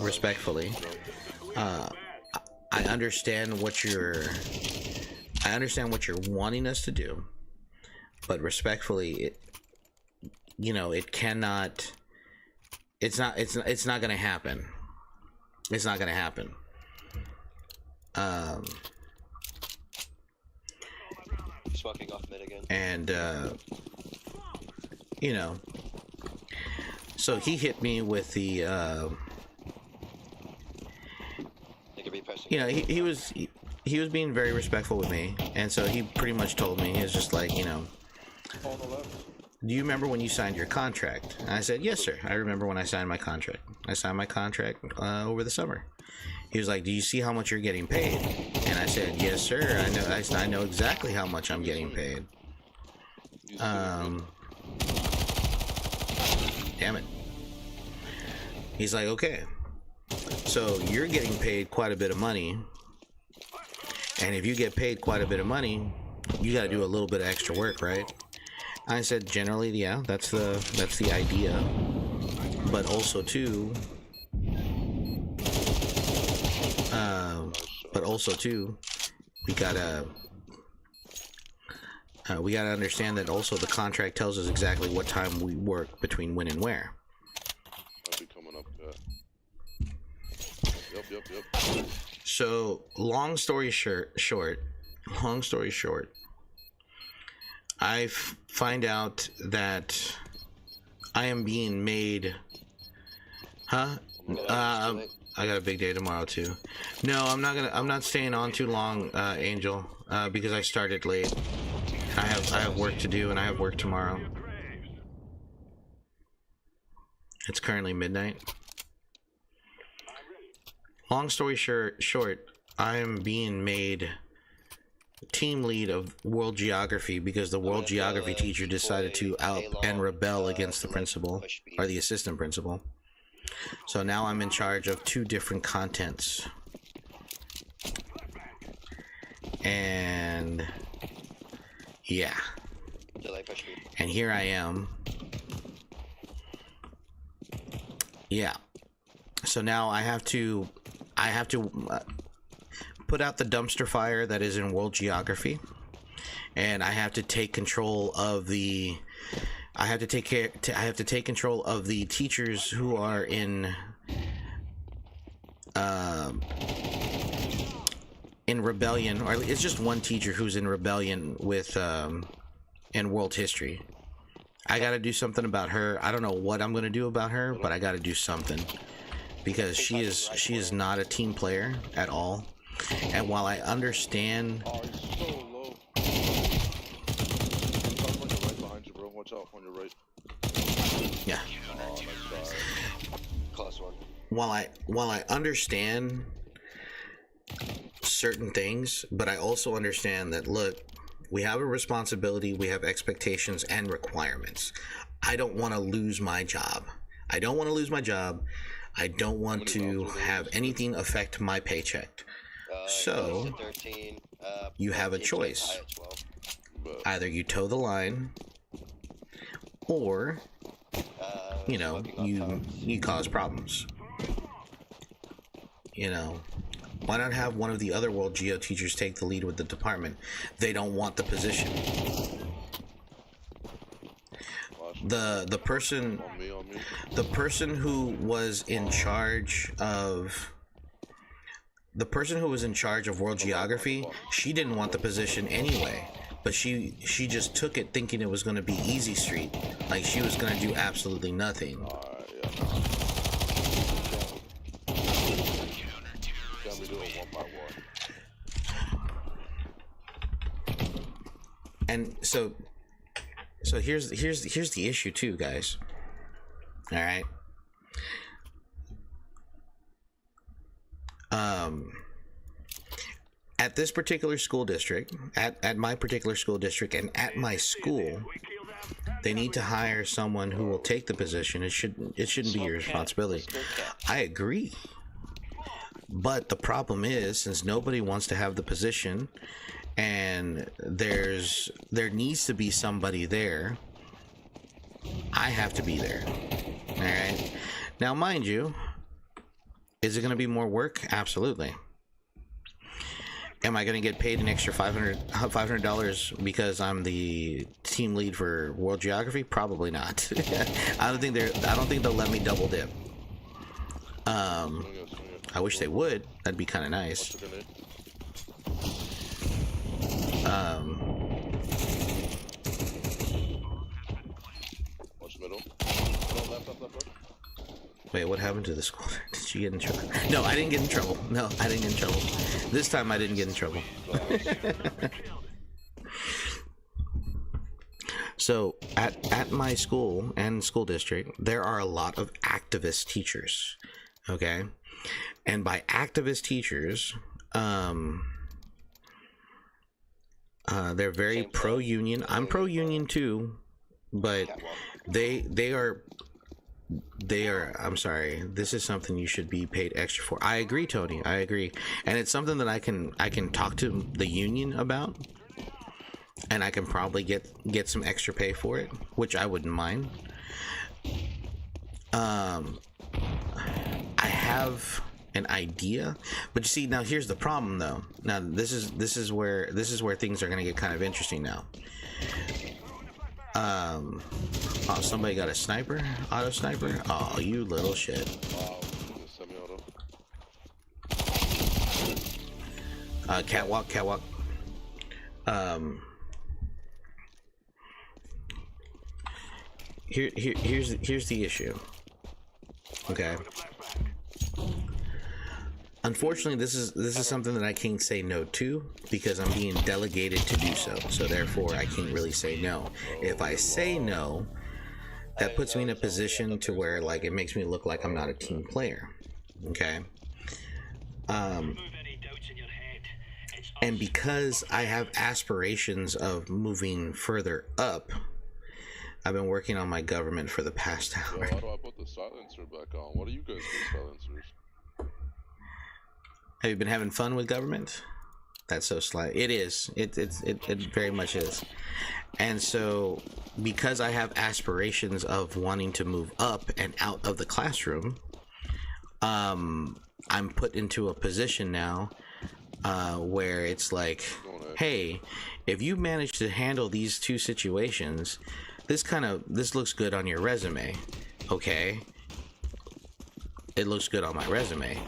respectfully, I understand what you're wanting us to do, but respectfully, it cannot. It's not gonna happen. It's not gonna happen. Smoking off mid again. And so he hit me with the he was being very respectful with me, and so he pretty much told me, he was just like, On the left. do you remember when you signed your contract? And I said, yes, sir. I remember when I signed my contract. I signed my contract over the summer. He was like, do you see how much you're getting paid? And I said, yes, sir. I know exactly how much I'm getting paid. Damn it. He's like, okay, so you're getting paid quite a bit of money, and if you get paid quite a bit of money, you got to do a little bit of extra work, right? I said, generally, yeah, that's the idea, but also too, we gotta understand that also the contract tells us exactly what time we work between when and where. I'll be coming up. Yep. So, long story short, I find out that I am being made. I got a big day tomorrow too. No, I'm not staying on too long, Angel, because I started late. I have work to do, and I have work tomorrow. It's currently midnight. Long story short, I am being made team lead of world geography because the world geography teacher decided to out and rebel against the principal, or the assistant principal. So now I'm in charge of 2 different contents. And yeah. And here I am. Yeah. So now I have to put out the dumpster fire that is in world geography, and I have to take control of the I have to take control of the teachers who are in rebellion, or it's just one teacher who's in rebellion with in world history. I got to do something about her. I don't know what I'm going to do about her, but I got to do something, because she is not a team player at all. And while I understand, Oh, he's so low. He's on your right behind you, bro. Watch out on your right. yeah, Oh, nice shot. Close one. while I understand certain things, but I also understand that, look, we have a responsibility, we have expectations and requirements. I don't want to lose my job. I don't want to have anything affect my paycheck. So, 13, you have a choice. Either you toe the line, or, you cause problems. Why not have one of the other World Geo teachers take the lead with the department? They don't want the position. The person who was in charge of world geography, she didn't want the position anyway, but she just took it thinking it was going to be easy street, like she was going to do absolutely nothing. And so here's the issue too, guys. All right. At this particular school district, at my particular school district, and at my school, they need to hire someone who will take the position. It shouldn't be your responsibility. I agree. But the problem is, since nobody wants to have the position, and there needs to be somebody there, I have to be there. All right. Now, mind you, is it going to be more work? Absolutely. Am I going to get paid an extra $500 because I'm the team lead for World Geography? Probably not. I don't think they'll let me double dip. I wish they would. That'd be kind of nice. Watch middle. No, left. Wait, what happened to the school? Did you get in trouble? No, I didn't get in trouble. No, I didn't get in trouble. This time I didn't get in trouble. So at my school and school district, there are a lot of activist teachers. Okay, and by activist teachers, they're very pro-union. I'm pro-union too, but they are. I'm sorry, this is something you should be paid extra for. I agree, Tony, I agree, and it's something that I can talk to the union about, and I can probably get some extra pay for it, which I wouldn't mind. I have an idea, but you see, now here's the problem though. Now this is where things are going to get kind of interesting now. Oh, somebody got a sniper, auto sniper. Oh, you little shit. Catwalk. Here's the issue. Okay. Unfortunately, this is something that I can't say no to because I'm being delegated to do so. So therefore, I can't really say no. If I say no, that puts me in a position to where, like, it makes me look like I'm not a team player. Okay. And because I have aspirations of moving further up, I've been working on my government for the past hour. Yo, how do I put the silencer back on? What do you guys do silencers? Have you been having fun with government? That's so slight. It is. It very much is. And so, because I have aspirations of wanting to move up and out of the classroom, I'm put into a position now where it's like, hey, if you manage to handle these two situations, this looks good on your resume. Okay, it looks good on my resume.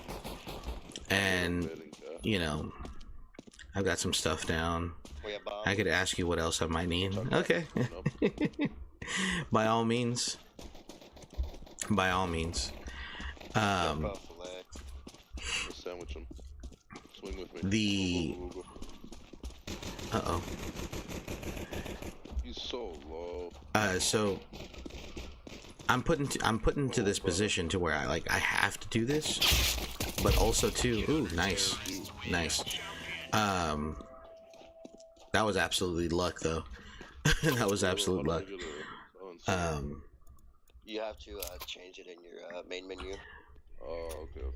And, you know, I've got some stuff down. I could ask you what else I might need. Okay. By all means. By all means. Sandwich him. Swing with me. The... Uh-oh. He's so low. So... I'm put into this position to where I have to do this. But also too, ooh, nice. That was absolutely luck, though. That was absolute luck. You have to change it in your main menu. Oh, okay.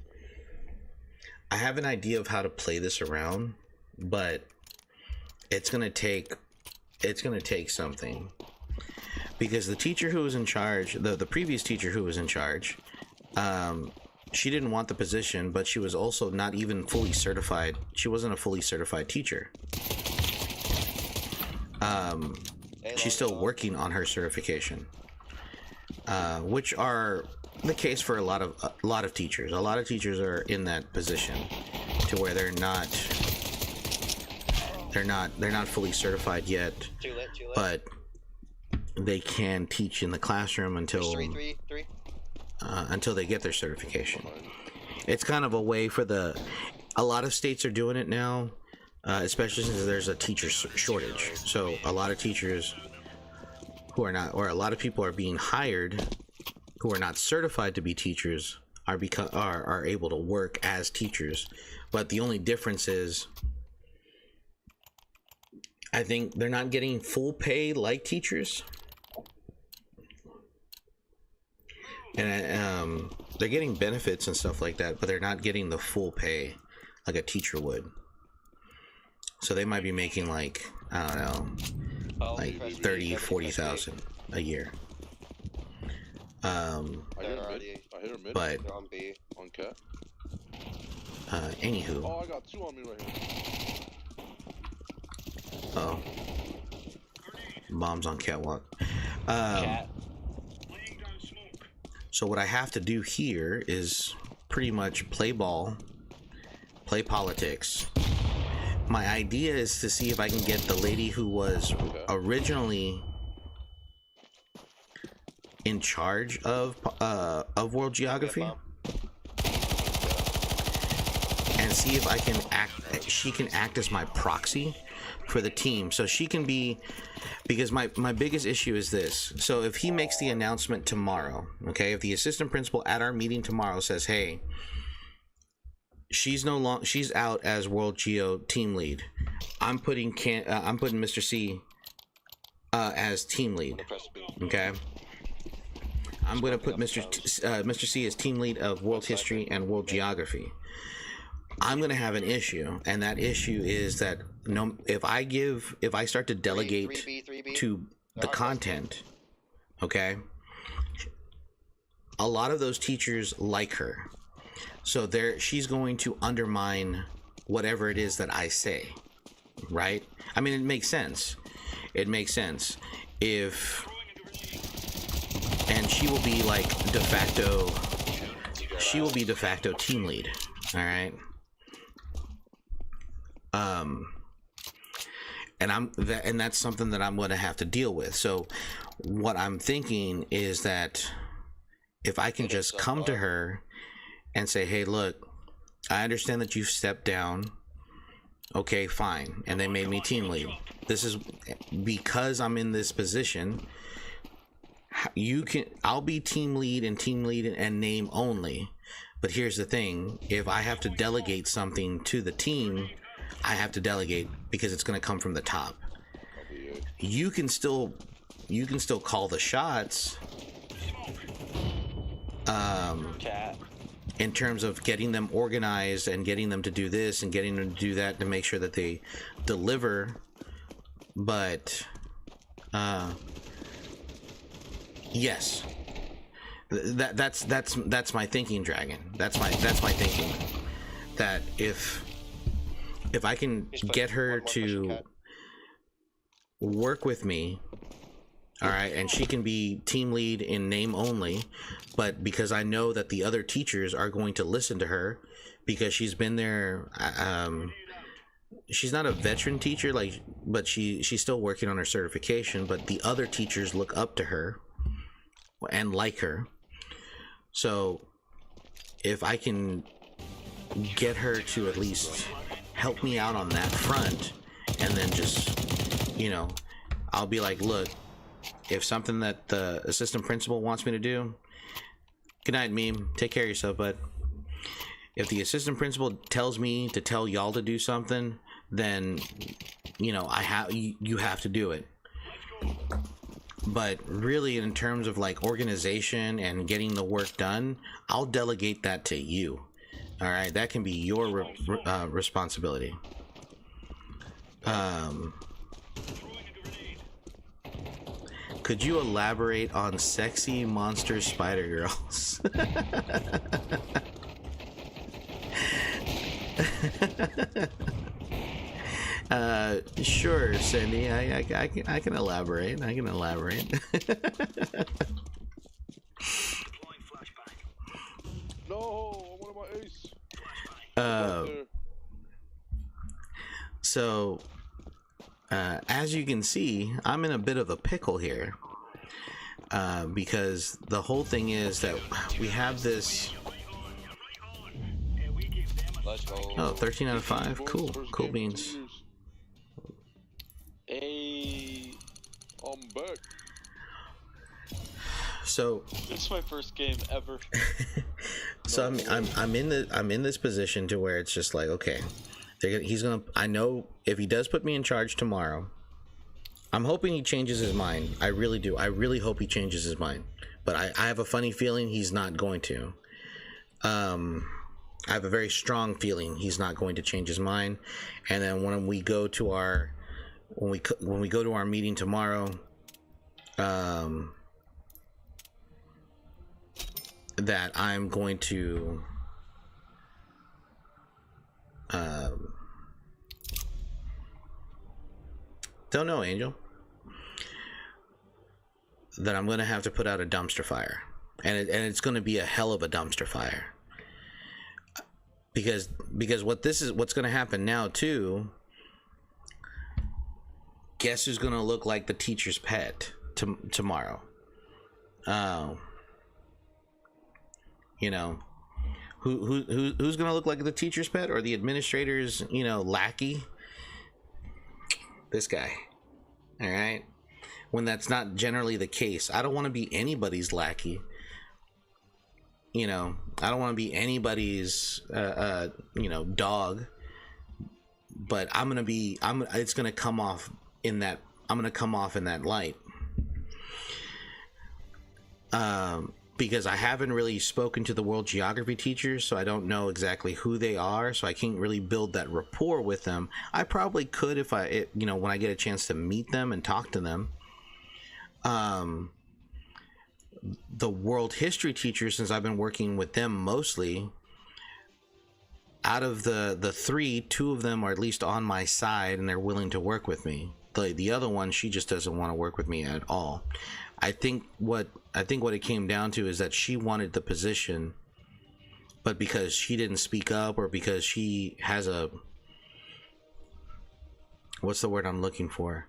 I have an idea of how to play this around, but it's gonna take something, because the teacher who was in charge, the previous teacher who was in charge, she didn't want the position, but she was also not even fully certified. She wasn't a fully certified teacher. She's still working on her certification, which are the case for a lot of teachers. A lot of teachers are in that position to where they're not fully certified yet, Too late. but they can teach in the classroom until they get their certification. It's kind of a way for a lot of states are doing it now, especially since there's a teacher shortage. So a lot of teachers who are not, or a lot of people are being hired who are not certified to be teachers are able to work as teachers. But the only difference is, I think they're not getting full pay like teachers. and they're getting benefits and stuff like that, but they're not getting the full pay like a teacher would. So they might be making like, I don't know, like 30,000-40,000 a year. I hit her mid. But They're on B. On cat. anywho, Oh, I got 2 on me right here. oh, bombs on catwalk. Cat. So what I have to do here is pretty much play ball, play politics. My idea is to see if I can get the lady who was originally in charge of world geography, and see if I can she can act as my proxy for the team, so she can be, because my biggest issue is this. So if he makes the announcement tomorrow, okay, if the assistant principal at our meeting tomorrow says, hey, she's out as world geo team lead, I'm putting Mr. C as team lead, okay, I'm going to put Mr. C as team lead of world history and world geography. I'm going to have an issue, and that issue is that if I start to delegate 3B. to the content, okay, a lot of those teachers like her, so she's going to undermine whatever it is that I say, right? I mean, it makes sense. It makes sense and she will be like de facto. She will be de facto team lead. All right. And that's something that I'm going to have to deal with. So what I'm thinking is that if I can just come to her and say, hey, look, I understand that you've stepped down. Okay, fine. And they made me team lead. This is because I'm in this position. I'll be team lead and name only. But here's the thing, if I have to delegate something to the team, I have to delegate because it's going to come from the top. You can still call the shots in terms of getting them organized and getting them to do this and getting them to do that to make sure that they deliver. But yes, that's my thinking, Dragon. That's my thinking, that if I can get her to work with me, all right, and she can be team lead in name only, but because I know that the other teachers are going to listen to her because she's been there, she's not a veteran teacher, but she's still working on her certification, but the other teachers look up to her and like her. So if I can get her to at least help me out on that front, and then just, I'll be like, look, if something that the assistant principal wants me to do, good night, Meme, take care of yourself, bud. If the assistant principal tells me to tell y'all to do something, then you have to do it. But really, in terms of like organization and getting the work done, I'll delegate that to you. All right, that can be your responsibility. Could you elaborate on sexy monster spider girls? Sure, Cindy. I can elaborate. No, I wanted my ace. So, as you can see, I'm in a bit of a pickle here, because the whole thing is that we have this. Let's go. Oh, 13 out of 5. Cool beans. Hey, I'm back. So it's my first game ever. so I'm in this position to where it's just like, okay, I know if he does put me in charge tomorrow, I'm hoping he changes his mind. I really do. I really hope he changes his mind, but I have a funny feeling he's not going to. I have a very strong feeling he's not going to change his mind. And then when we go to our meeting tomorrow, that I'm going to don't know, Angel, that I'm going to have to put out a dumpster fire, and it's going to be a hell of a dumpster fire, because what's going to happen now too. Guess who's going to look like the teacher's pet tomorrow? You know, who's going to look like the teacher's pet or the administrator's, lackey? This guy. All right. When that's not generally the case. I don't want to be anybody's lackey. I don't want to be anybody's dog. But it's going to come off in that. I'm going to come off in that light. Because I haven't really spoken to the world geography teachers, so I don't know exactly who they are, so I can't really build that rapport with them. I probably could if when I get a chance to meet them and talk to them. The world history teachers, since I've been working with them mostly, out of the three, two of them are at least on my side and they're willing to work with me. The other one, she just doesn't want to work with me at all. I think what it came down to is that she wanted the position, but because she didn't speak up, or because she has what's the word I'm looking for?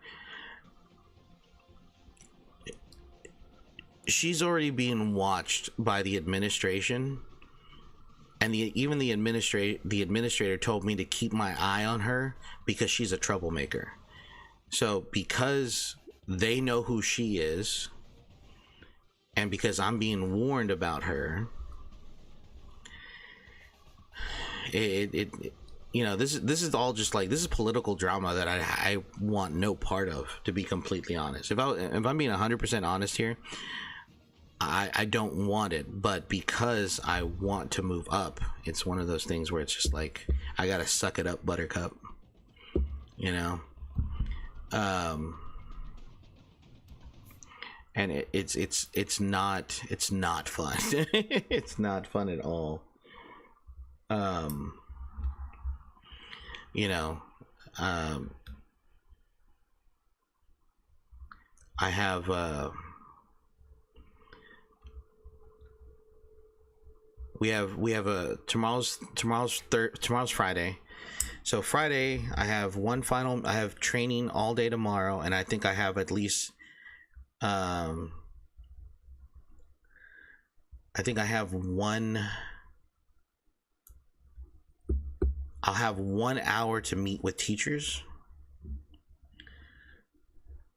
She's already being watched by the administration, and even the administrator told me to keep my eye on her because she's a troublemaker. So because they know who she is, and because I'm being warned about her, this is all just like, this is political drama that I want no part of, to be completely honest. If I'm being 100% honest here, I don't want it, but because I want to move up, it's one of those things where it's just like, I gotta suck it up, Buttercup. And it's not fun. It's not fun at all. I have we have a tomorrow's Friday. So Friday I have training all day tomorrow, and I think I have at least I think I'll have 1 hour to meet with teachers.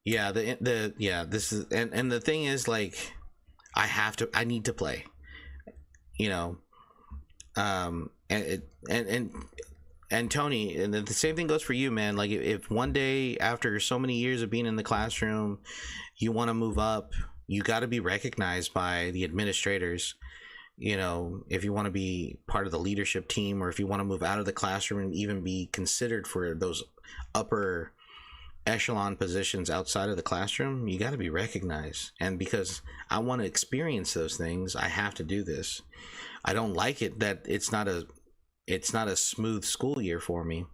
Yeah, this is, and the thing is, like, I need to play, and Tony, and the same thing goes for you, man. Like, if one day after so many years of being in the classroom, you want to move up, you got to be recognized by the administrators. If you want to be part of the leadership team, or if you want to move out of the classroom and even be considered for those upper echelon positions outside of the classroom, you got to be recognized. And because I want to experience those things, I have to do this. I don't like it that it's not a smooth school year for me.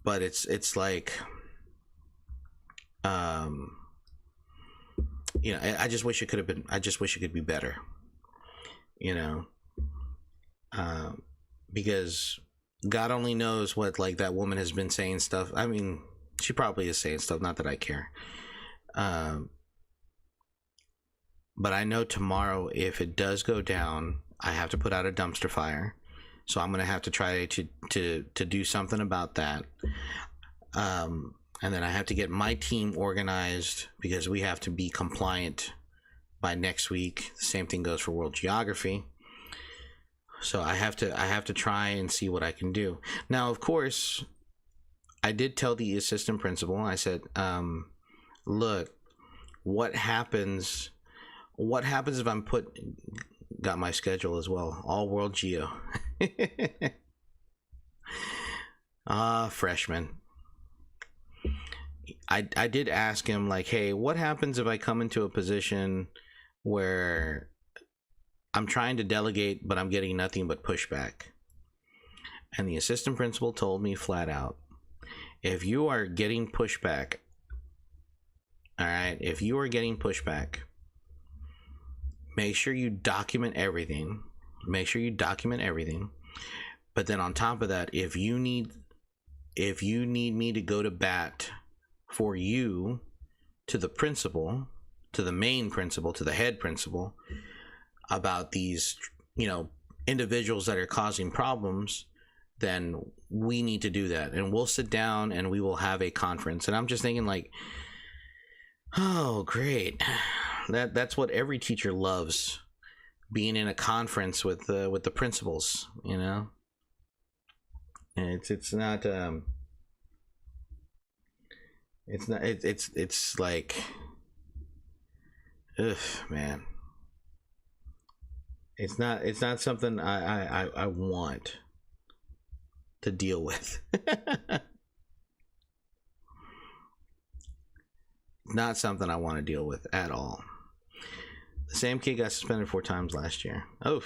But it's like, I just wish it could have been. I just wish it could be better. Because God only knows what, like, that woman has been saying stuff. I mean, she probably is saying stuff. Not that I care. But I know tomorrow, if it does go down, I have to put out a dumpster fire. So I'm gonna have to try to do something about that. And then I have to get my team organized, because we have to be compliant by next week. The same thing goes for world geography. So I have to try and see what I can do. Now, of course, I did tell the assistant principal, I said, look, what happens if I'm got my schedule as well, all world geo. Freshman. I did ask him, like, hey, what happens if I come into a position where I'm trying to delegate but I'm getting nothing but pushback? And the assistant principal told me flat out, if you are getting pushback, all right, if you are getting pushback, make sure you document everything. But then on top of that, if you need me to go to bat for you to the principal, to the main principal, to the head principal, about these, individuals that are causing problems, then we need to do that, and we'll sit down and we will have a conference. And I'm just thinking, like, oh, great. That's what every teacher loves, being in a conference with the principals, And it's like, ugh, man. It's not something I want to deal with. Not something I want to deal with at all. The same kid got suspended 4 times last year. Oh,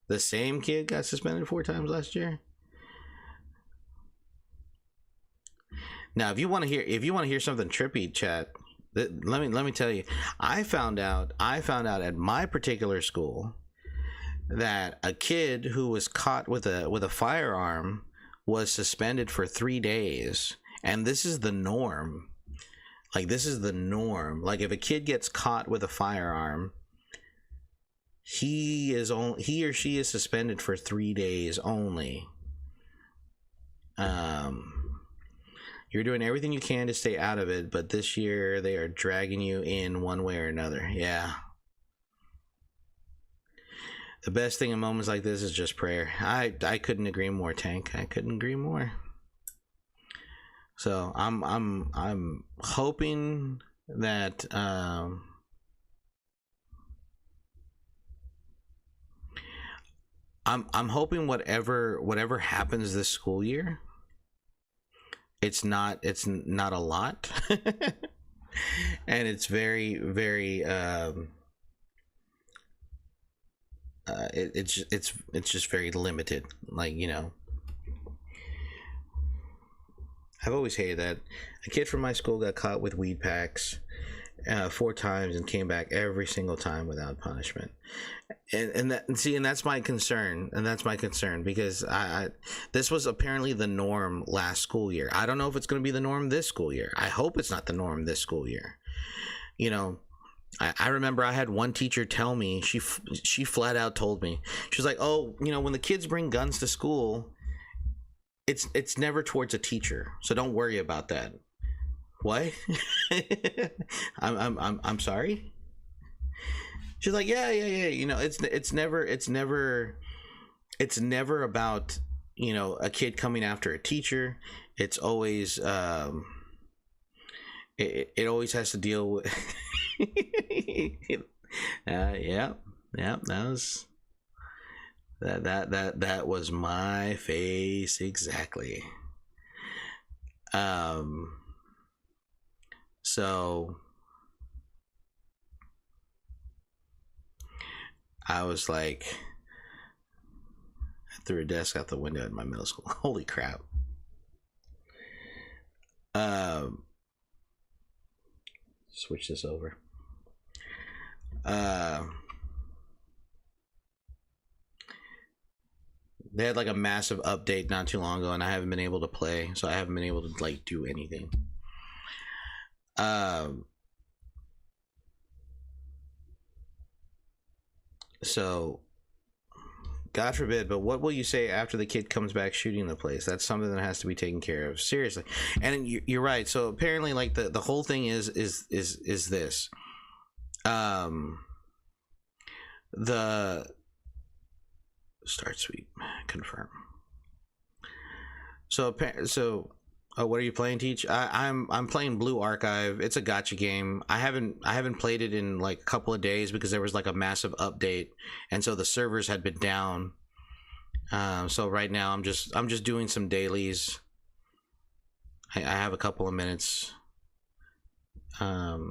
the same kid got suspended 4 times last year. Now, if you want to hear something trippy, chat, let me tell you, I found out at my particular school that a kid who was caught with a firearm was suspended for 3 days, and this is the norm. Like, this is the norm. Like, if a kid gets caught with a firearm, he or she is suspended for 3 days only. You're doing everything you can to stay out of it, but this year they are dragging you in one way or another. Yeah. The best thing in moments like this is just prayer. I couldn't agree more, Tank. I couldn't agree more. So I'm hoping that I'm hoping whatever happens this school year, it's not a lot. And it's very, very it's just very limited. Like, I've always hated that a kid from my school got caught with weed packs 4 times and came back every single time without punishment. And that's my concern. And that's my concern, because this was apparently the norm last school year. I don't know if it's going to be the norm this school year. I hope it's not the norm this school year. I remember I had one teacher tell me, she flat out told me, she was like, oh, when the kids bring guns to school, it's never towards a teacher, so don't worry about that. What? I'm sorry. She's like, yeah. It's never about a kid coming after a teacher. It's always it always has to deal with. Yeah. That was my face exactly. So I was like, I threw a desk out the window at my middle school. Holy crap. Switch this over. They had like a massive update not too long ago, and I haven't been able to play, so I haven't been able to like do anything. So God forbid, but what will you say after the kid comes back shooting the place? That's something that has to be taken care of seriously. And you're right. So apparently, like the whole thing is this. The start sweep confirm. So Oh, what are you playing, Teach? I'm playing Blue Archive. It's a gacha game. I haven't played it in like a couple of days because there was like a massive update, and so the servers had been down. So right now I'm just doing some dailies. I have a couple of minutes. Let's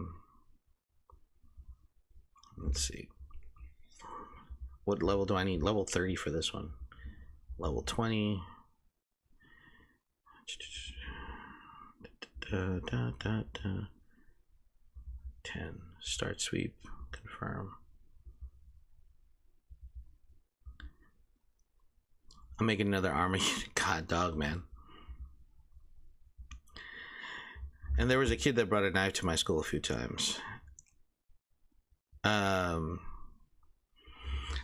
see. What level do I need? Level 30 for this one. Level 20. 10. Start sweep. Confirm. I'm making another army. God, dog, man. And there was a kid that brought a knife to my school a few times.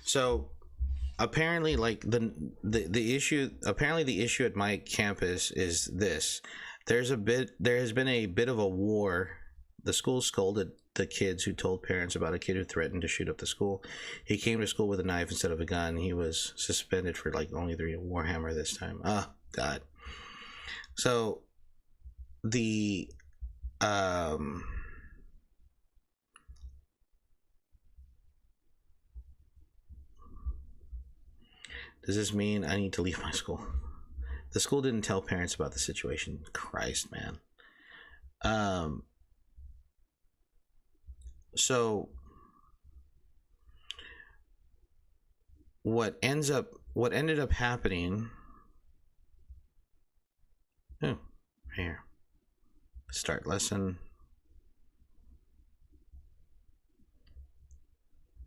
So apparently, like the issue. Apparently, the issue at my campus is this: there has been a bit of a war. The school scolded the kids who told parents about a kid who threatened to shoot up the school. He came to school with a knife instead of a gun. He was suspended for like only 3 Warhammer this time. Oh God. So the does this mean I need to leave my school? The school didn't tell parents about the situation. Christ, man. So what ended up happening, oh, here, start lesson,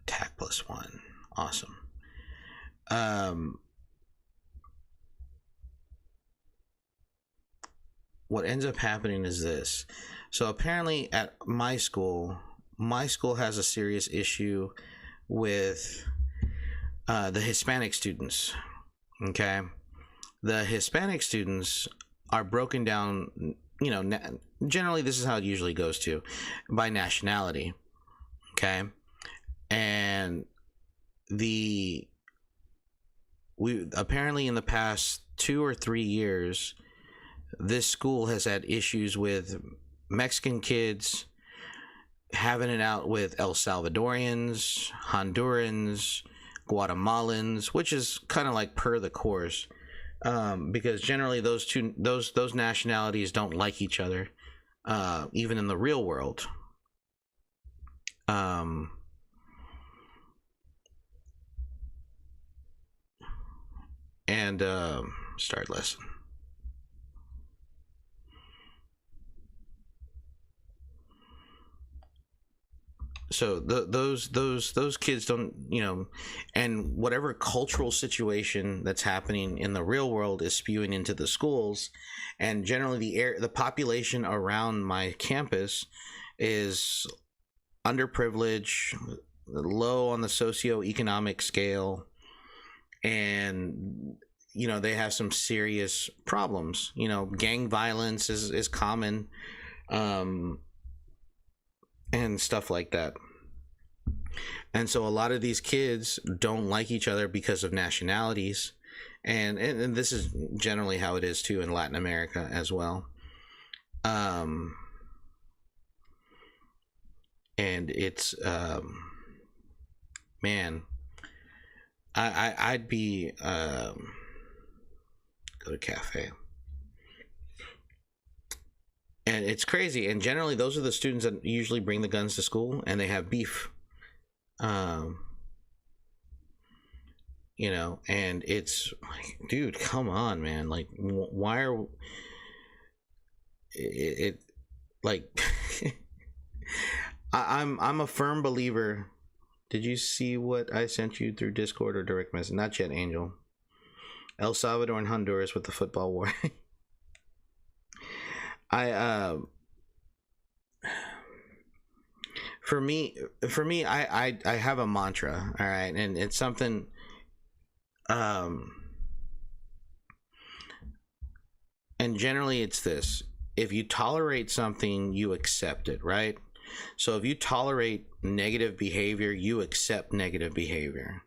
attack +1, awesome. What ends up happening is this. So apparently at my school has a serious issue with the Hispanic students. Okay, the Hispanic students are broken down, you know, generally this is how it usually goes to, by nationality. Okay, and we apparently in the past 2 or 3 years, this school has had issues with Mexican kids having it out with El Salvadorians, Hondurans, Guatemalans, which is kind of like per the course, because generally those nationalities don't like each other, even in the real world. And start lesson. So those kids don't, you know, and whatever cultural situation that's happening in the real world is spewing into the schools, and generally the population around my campus is underprivileged, low on the socioeconomic scale, and you know they have some serious problems. You know, gang violence is common. And stuff like that. And so a lot of these kids don't like each other because of nationalities, and this is generally how it is too in Latin America as well. And it's man, I'd be go to cafe. And it's crazy. And generally, those are the students that usually bring the guns to school, and they have beef. You know, and it's like, dude, come on, man. Like, why are it like? I'm a firm believer. Did you see what I sent you through Discord or direct message? Not yet, Angel. El Salvador and Honduras with the football war. For me, I have a mantra, all right, and it's something, and generally it's this: if you tolerate something, you accept it, right? So if you tolerate negative behavior, you accept negative behavior.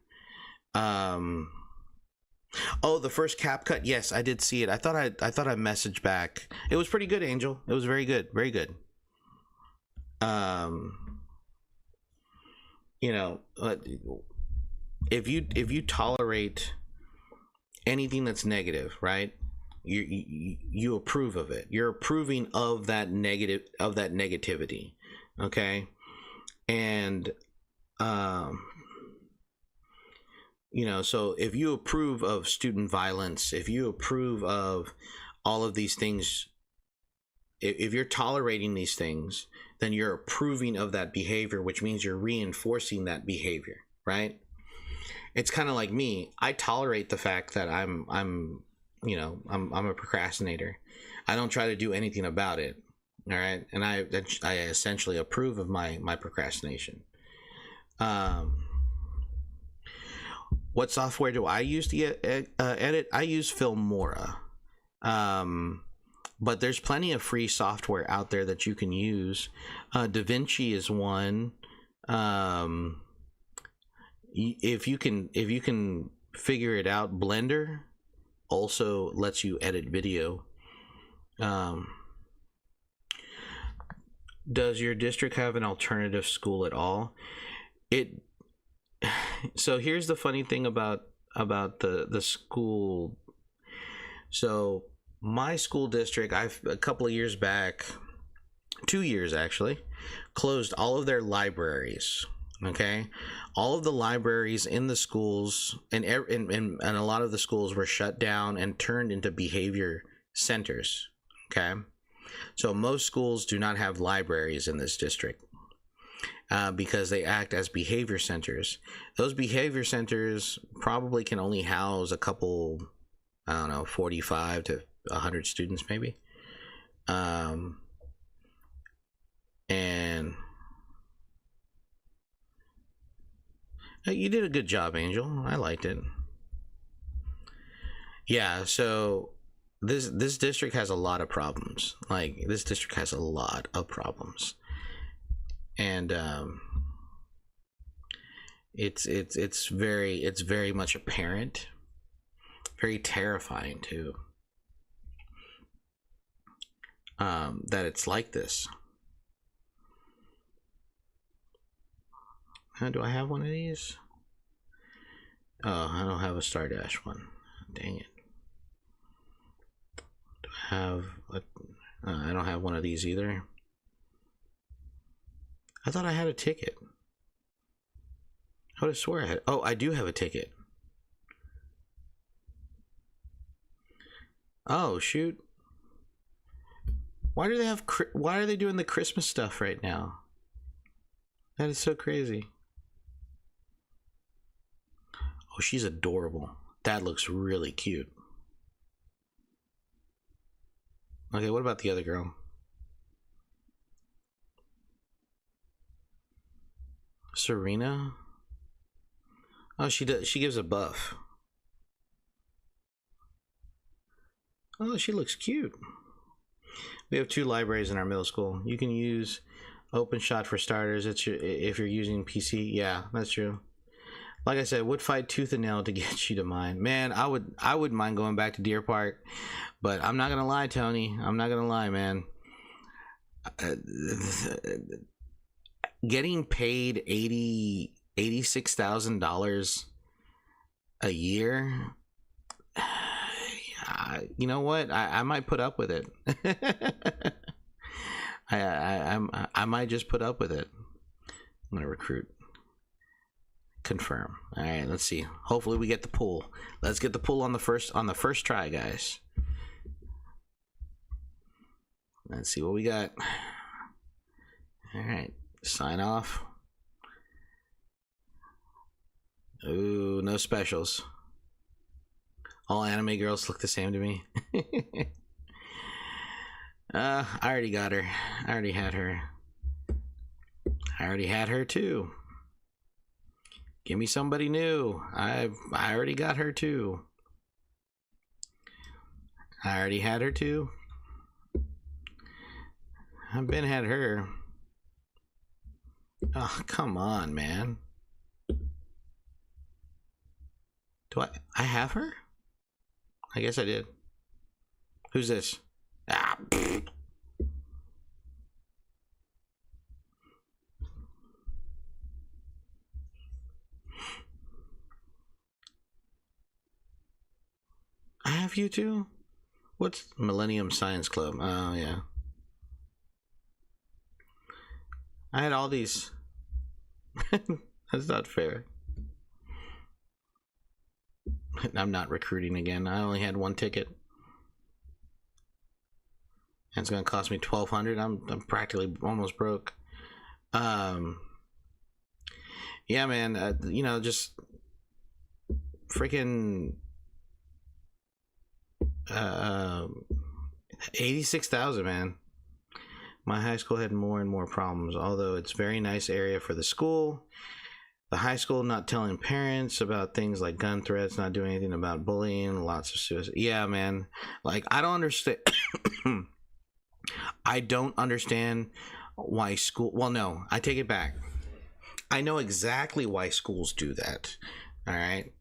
Oh, the first CapCut. Yes, I did see it. I thought I messaged back. It was pretty good, Angel. It was very good. Very good. You know, if you tolerate anything that's negative, right? You approve of it. You're approving of that negativity. Okay? And you know, so if you approve of student violence, if you approve of all of these things, if you're tolerating these things, then you're approving of that behavior, which means you're reinforcing that behavior, right? It's kind of like me. I tolerate the fact that I'm a procrastinator. I don't try to do anything about it. All right. And I essentially approve of my procrastination. What software do I use to edit? I use Filmora. But there's plenty of free software out there that you can use. DaVinci is one. If you can figure it out, Blender also lets you edit video. Does your district have an alternative school at all? So here's the funny thing about the school. So my school district, a couple of years back, 2 years actually, closed all of their libraries. Okay, all of the libraries in the schools and a lot of the schools were shut down and turned into behavior centers. Okay, so most schools do not have libraries in this district because they act as behavior centers. Those behavior centers probably can only house a couple, I don't know, 45 to 100 students maybe. And you did a good job, Angel. I liked it. Yeah, so this district has a lot of problems. Like, this district has a lot of problems. And it's very much apparent, very terrifying too, that it's like this. Do I have one of these? Oh, I don't have a Stardash one. Dang it. Do I have I don't have one of these either. I thought I had a ticket. I would have swore I had. Oh, I do have a ticket. Oh, shoot. Why are they doing the Christmas stuff right now? That is so crazy. Oh, she's adorable. That looks really cute. Okay, what about the other girl? Serena? Oh, she gives a buff. Oh, she looks cute. We have 2 libraries in our middle school. You can use OpenShot for starters. If you're using PC. Yeah, that's true. Like I said, would fight tooth and nail to get you to mine. Man, I wouldn't mind going back to Deer Park, but I'm not gonna lie, Tony. I'm not gonna lie, man. Getting paid $86,000 a year. You know what? I might put up with it. I might just put up with it. I'm gonna recruit. Confirm. All right, let's see. Hopefully we get the pull. Let's get the pull on the first try, guys. Let's see what we got. All right, sign off. Ooh, no specials. All anime girls look the same to me. I already got her. I already had her. I already had her too. Give me somebody new. I already got her too. I already had her too. I've been had her. Oh, come on, man. Do I have her? I guess I did. Who's this? Ah, pfft. I have you too? What's Millennium Science Club? Oh, yeah. I had all these. That's not fair. I'm not recruiting again. I only had one ticket. And it's gonna cost me $1,200. I'm practically almost broke. Yeah, man. You know, just freaking 86,000, man. My high school had more and more problems, although it's a very nice area for the school. The high school not telling parents about things like gun threats, not doing anything about bullying, lots of suicide. Yeah, man. Like, I don't understand. I don't understand why school. Well, no, I take it back. I know exactly why schools do that. All right.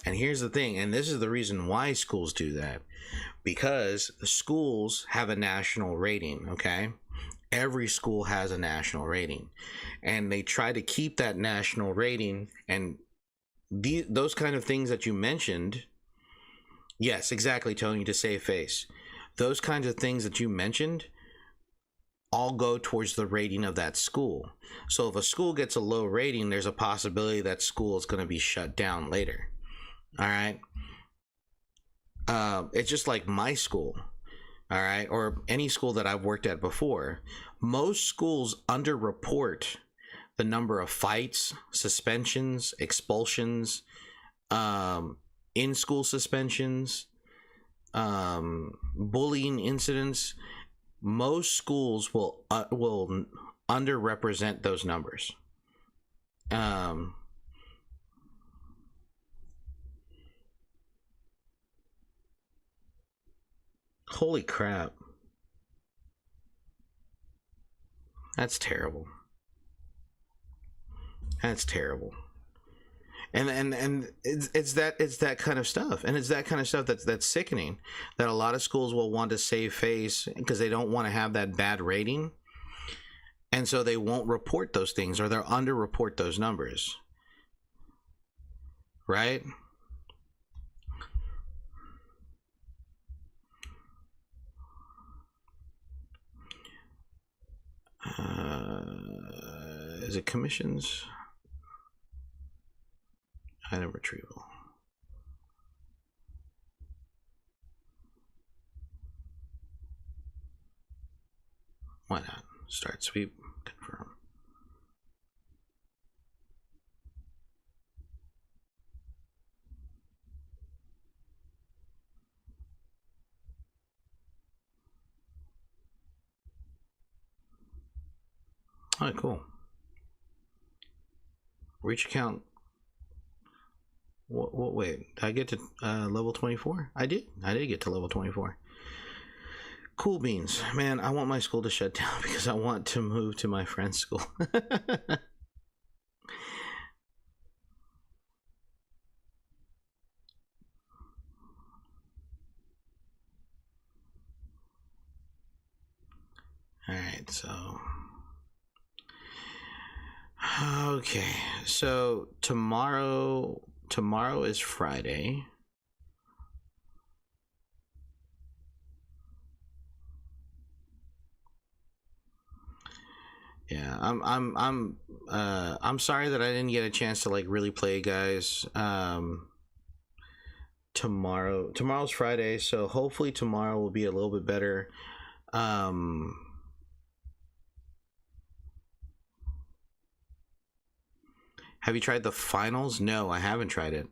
And here's the thing, and this is the reason why schools do that. Because schools have a national rating, okay? Every school has a national rating, and they try to keep that national rating. And those kind of things that you mentioned, yes, exactly, Tony, to save face. Those kinds of things that you mentioned all go towards the rating of that school. So if a school gets a low rating, there's a possibility that school is going to be shut down later. All right. It's just like my school. All right, or any school that I've worked at before. Most schools underreport the number of fights, suspensions, expulsions, in-school suspensions, bullying incidents. Most schools will underrepresent those numbers. Holy crap. That's terrible. That's terrible. And it's that kind of stuff. And it's that kind of stuff that's sickening, that a lot of schools will want to save face because they don't want to have that bad rating. And so they won't report those things, or they'll underreport those numbers. Right? Is it commissions? Item retrieval. Why not? Start sweep, confirm. All right, cool. Reach account. What? Wait, did I get to level 24? I did get to level 24. Cool beans, man. I want my school to shut down because I want to move to my friend's school. All right, so okay, so tomorrow is Friday. Yeah, I'm sorry that I didn't get a chance to like really play, guys. Tomorrow's Friday, so hopefully tomorrow will be a little bit better. Have you tried the finals? No, I haven't tried it.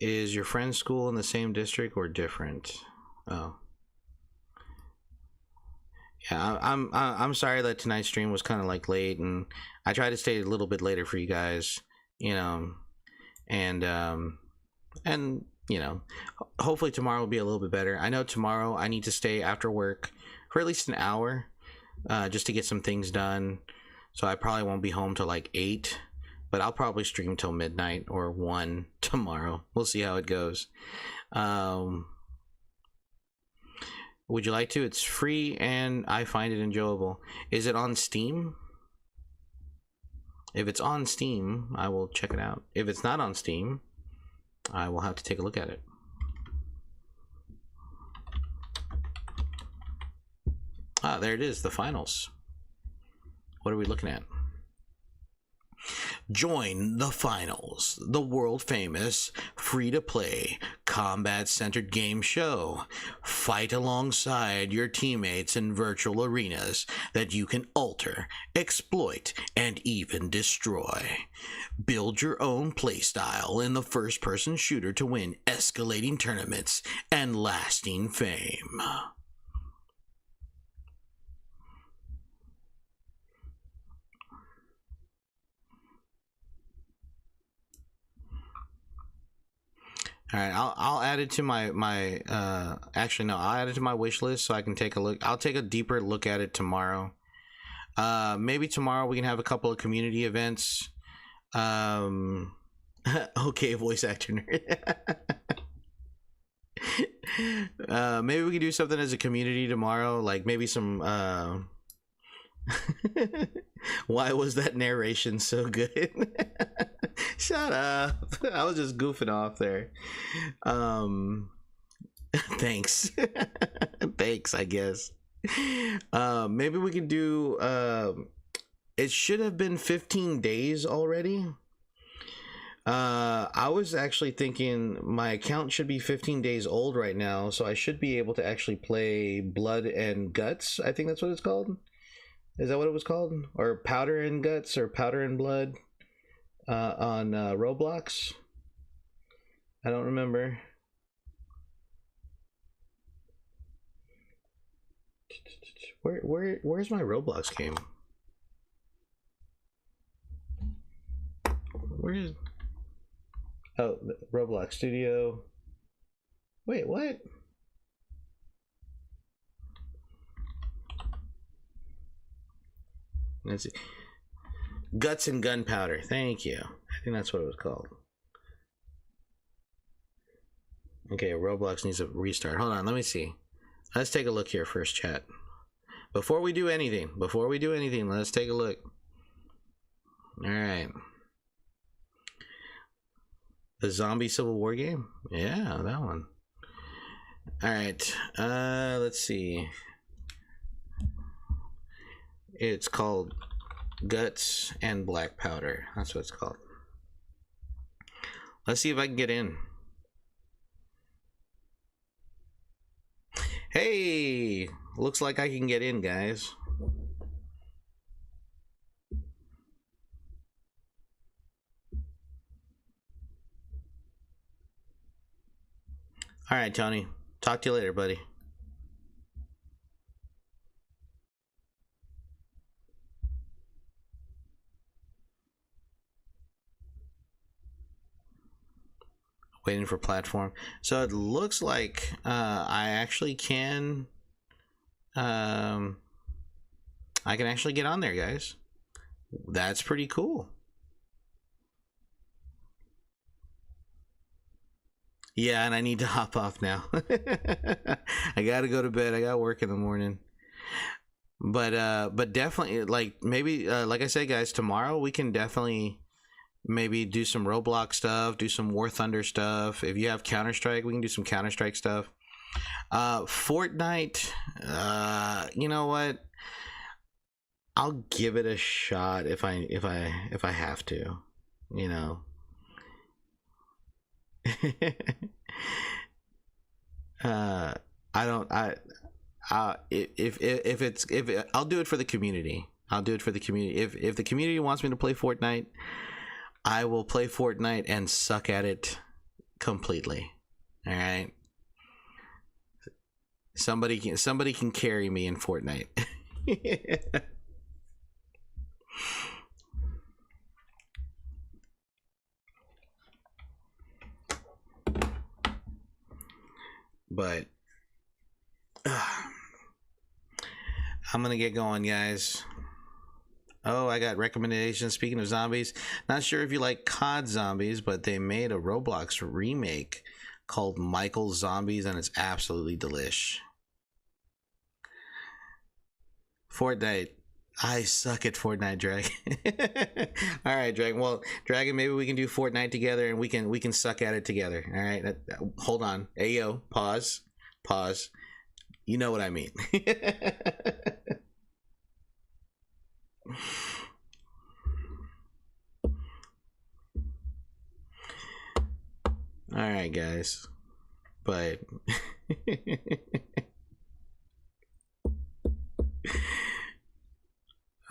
Is your friend's school in the same district or different? Oh. Yeah, I'm sorry that tonight's stream was kind of like late, and I tried to stay a little bit later for you guys, you know, and you know, hopefully tomorrow will be a little bit better. I know tomorrow I need to stay after work for at least an hour, just to get some things done. So I probably won't be home till like 8, but I'll probably stream till midnight or 1 tomorrow. We'll see how it goes. Would you like to? It's free and I find it enjoyable. Is it on Steam? If it's on Steam, I will check it out. If it's not on Steam, I will have to take a look at it. Ah, there it is, the finals. What are we looking at? Join the finals, the world famous, free-to-play, combat-centered game show. Fight alongside your teammates in virtual arenas that you can alter, exploit, and even destroy. Build your own playstyle in the first-person shooter to win escalating tournaments and lasting fame. All right, I'll add it to my actually no, I'll add it to my wish list so I can take a look. I'll take a deeper look at it tomorrow. Maybe tomorrow we can have a couple of community events. Okay, voice actor nerd. Maybe we can do something as a community tomorrow, like maybe some why was that narration so good? Shut up. I was just goofing off there. Thanks. Thanks, I guess. Maybe we could do it should have been 15 days already. I was actually thinking my account should be 15 days old right now, so I should be able to actually play Blood and Guts. I think that's what it's called. Is that what it was called? Or Powder and Guts or Powder and Blood on Roblox? I don't remember. Where's my Roblox game? Where is... Oh, Roblox Studio. Wait, what? Let's see. Guts and Gunpowder. Thank you. I think that's what it was called. Okay, Roblox needs a restart. Hold on, let me see. Let's take a look here first, chat. Before we do anything, let's take a look. All right. The Zombie Civil War game? Yeah, that one. All right. Let's see. It's called Guts and Black Powder. That's what it's called. Let's see if I can get in. Hey, looks like I can get in, guys. All right, Tony. Talk to you later, buddy. Waiting for platform. So it looks like I actually can I can actually get on there, guys. That's pretty cool. Yeah, and I need to hop off now. I gotta go to bed. I got work in the morning. But definitely, like, maybe like I said, guys, tomorrow we can definitely maybe do some Roblox stuff, do some War Thunder stuff. If you have Counter-Strike, we can do some Counter-Strike stuff. Fortnite, you know what? I'll give it a shot if I have to, you know. If I'll do it for the community. I'll do it for the community. If the community wants me to play Fortnite, I will play Fortnite and suck at it completely. All right. Somebody can carry me in Fortnite. But I'm gonna get going, guys. Oh, I got recommendations. Speaking of zombies, not sure if you like COD zombies, but they made a Roblox remake called Michael's Zombies, and it's absolutely delish. Fortnite. I suck at Fortnite, Dragon. All right, Dragon. Well, Dragon, maybe we can do Fortnite together, and we can suck at it together. All right. Hold on. Ayo, pause. You know what I mean. All right, guys. But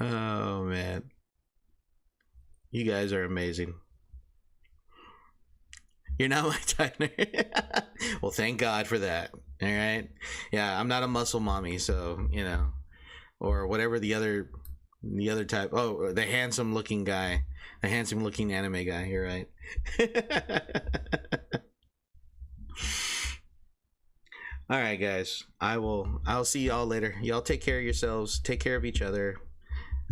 oh man, you guys are amazing. You're not my Tyler. Well, thank God for that. All right. Yeah, I'm not a muscle mommy, so you know, or whatever the other type. Oh, the handsome looking guy, the handsome looking anime guy. You're right. All right, guys. I'll see y'all later. Y'all take care of yourselves. Take care of each other.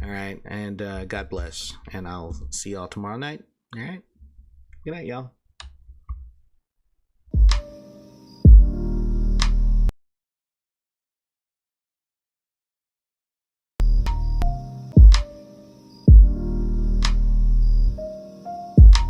All right, and God bless. And I'll see y'all tomorrow night. All right. Good night, y'all.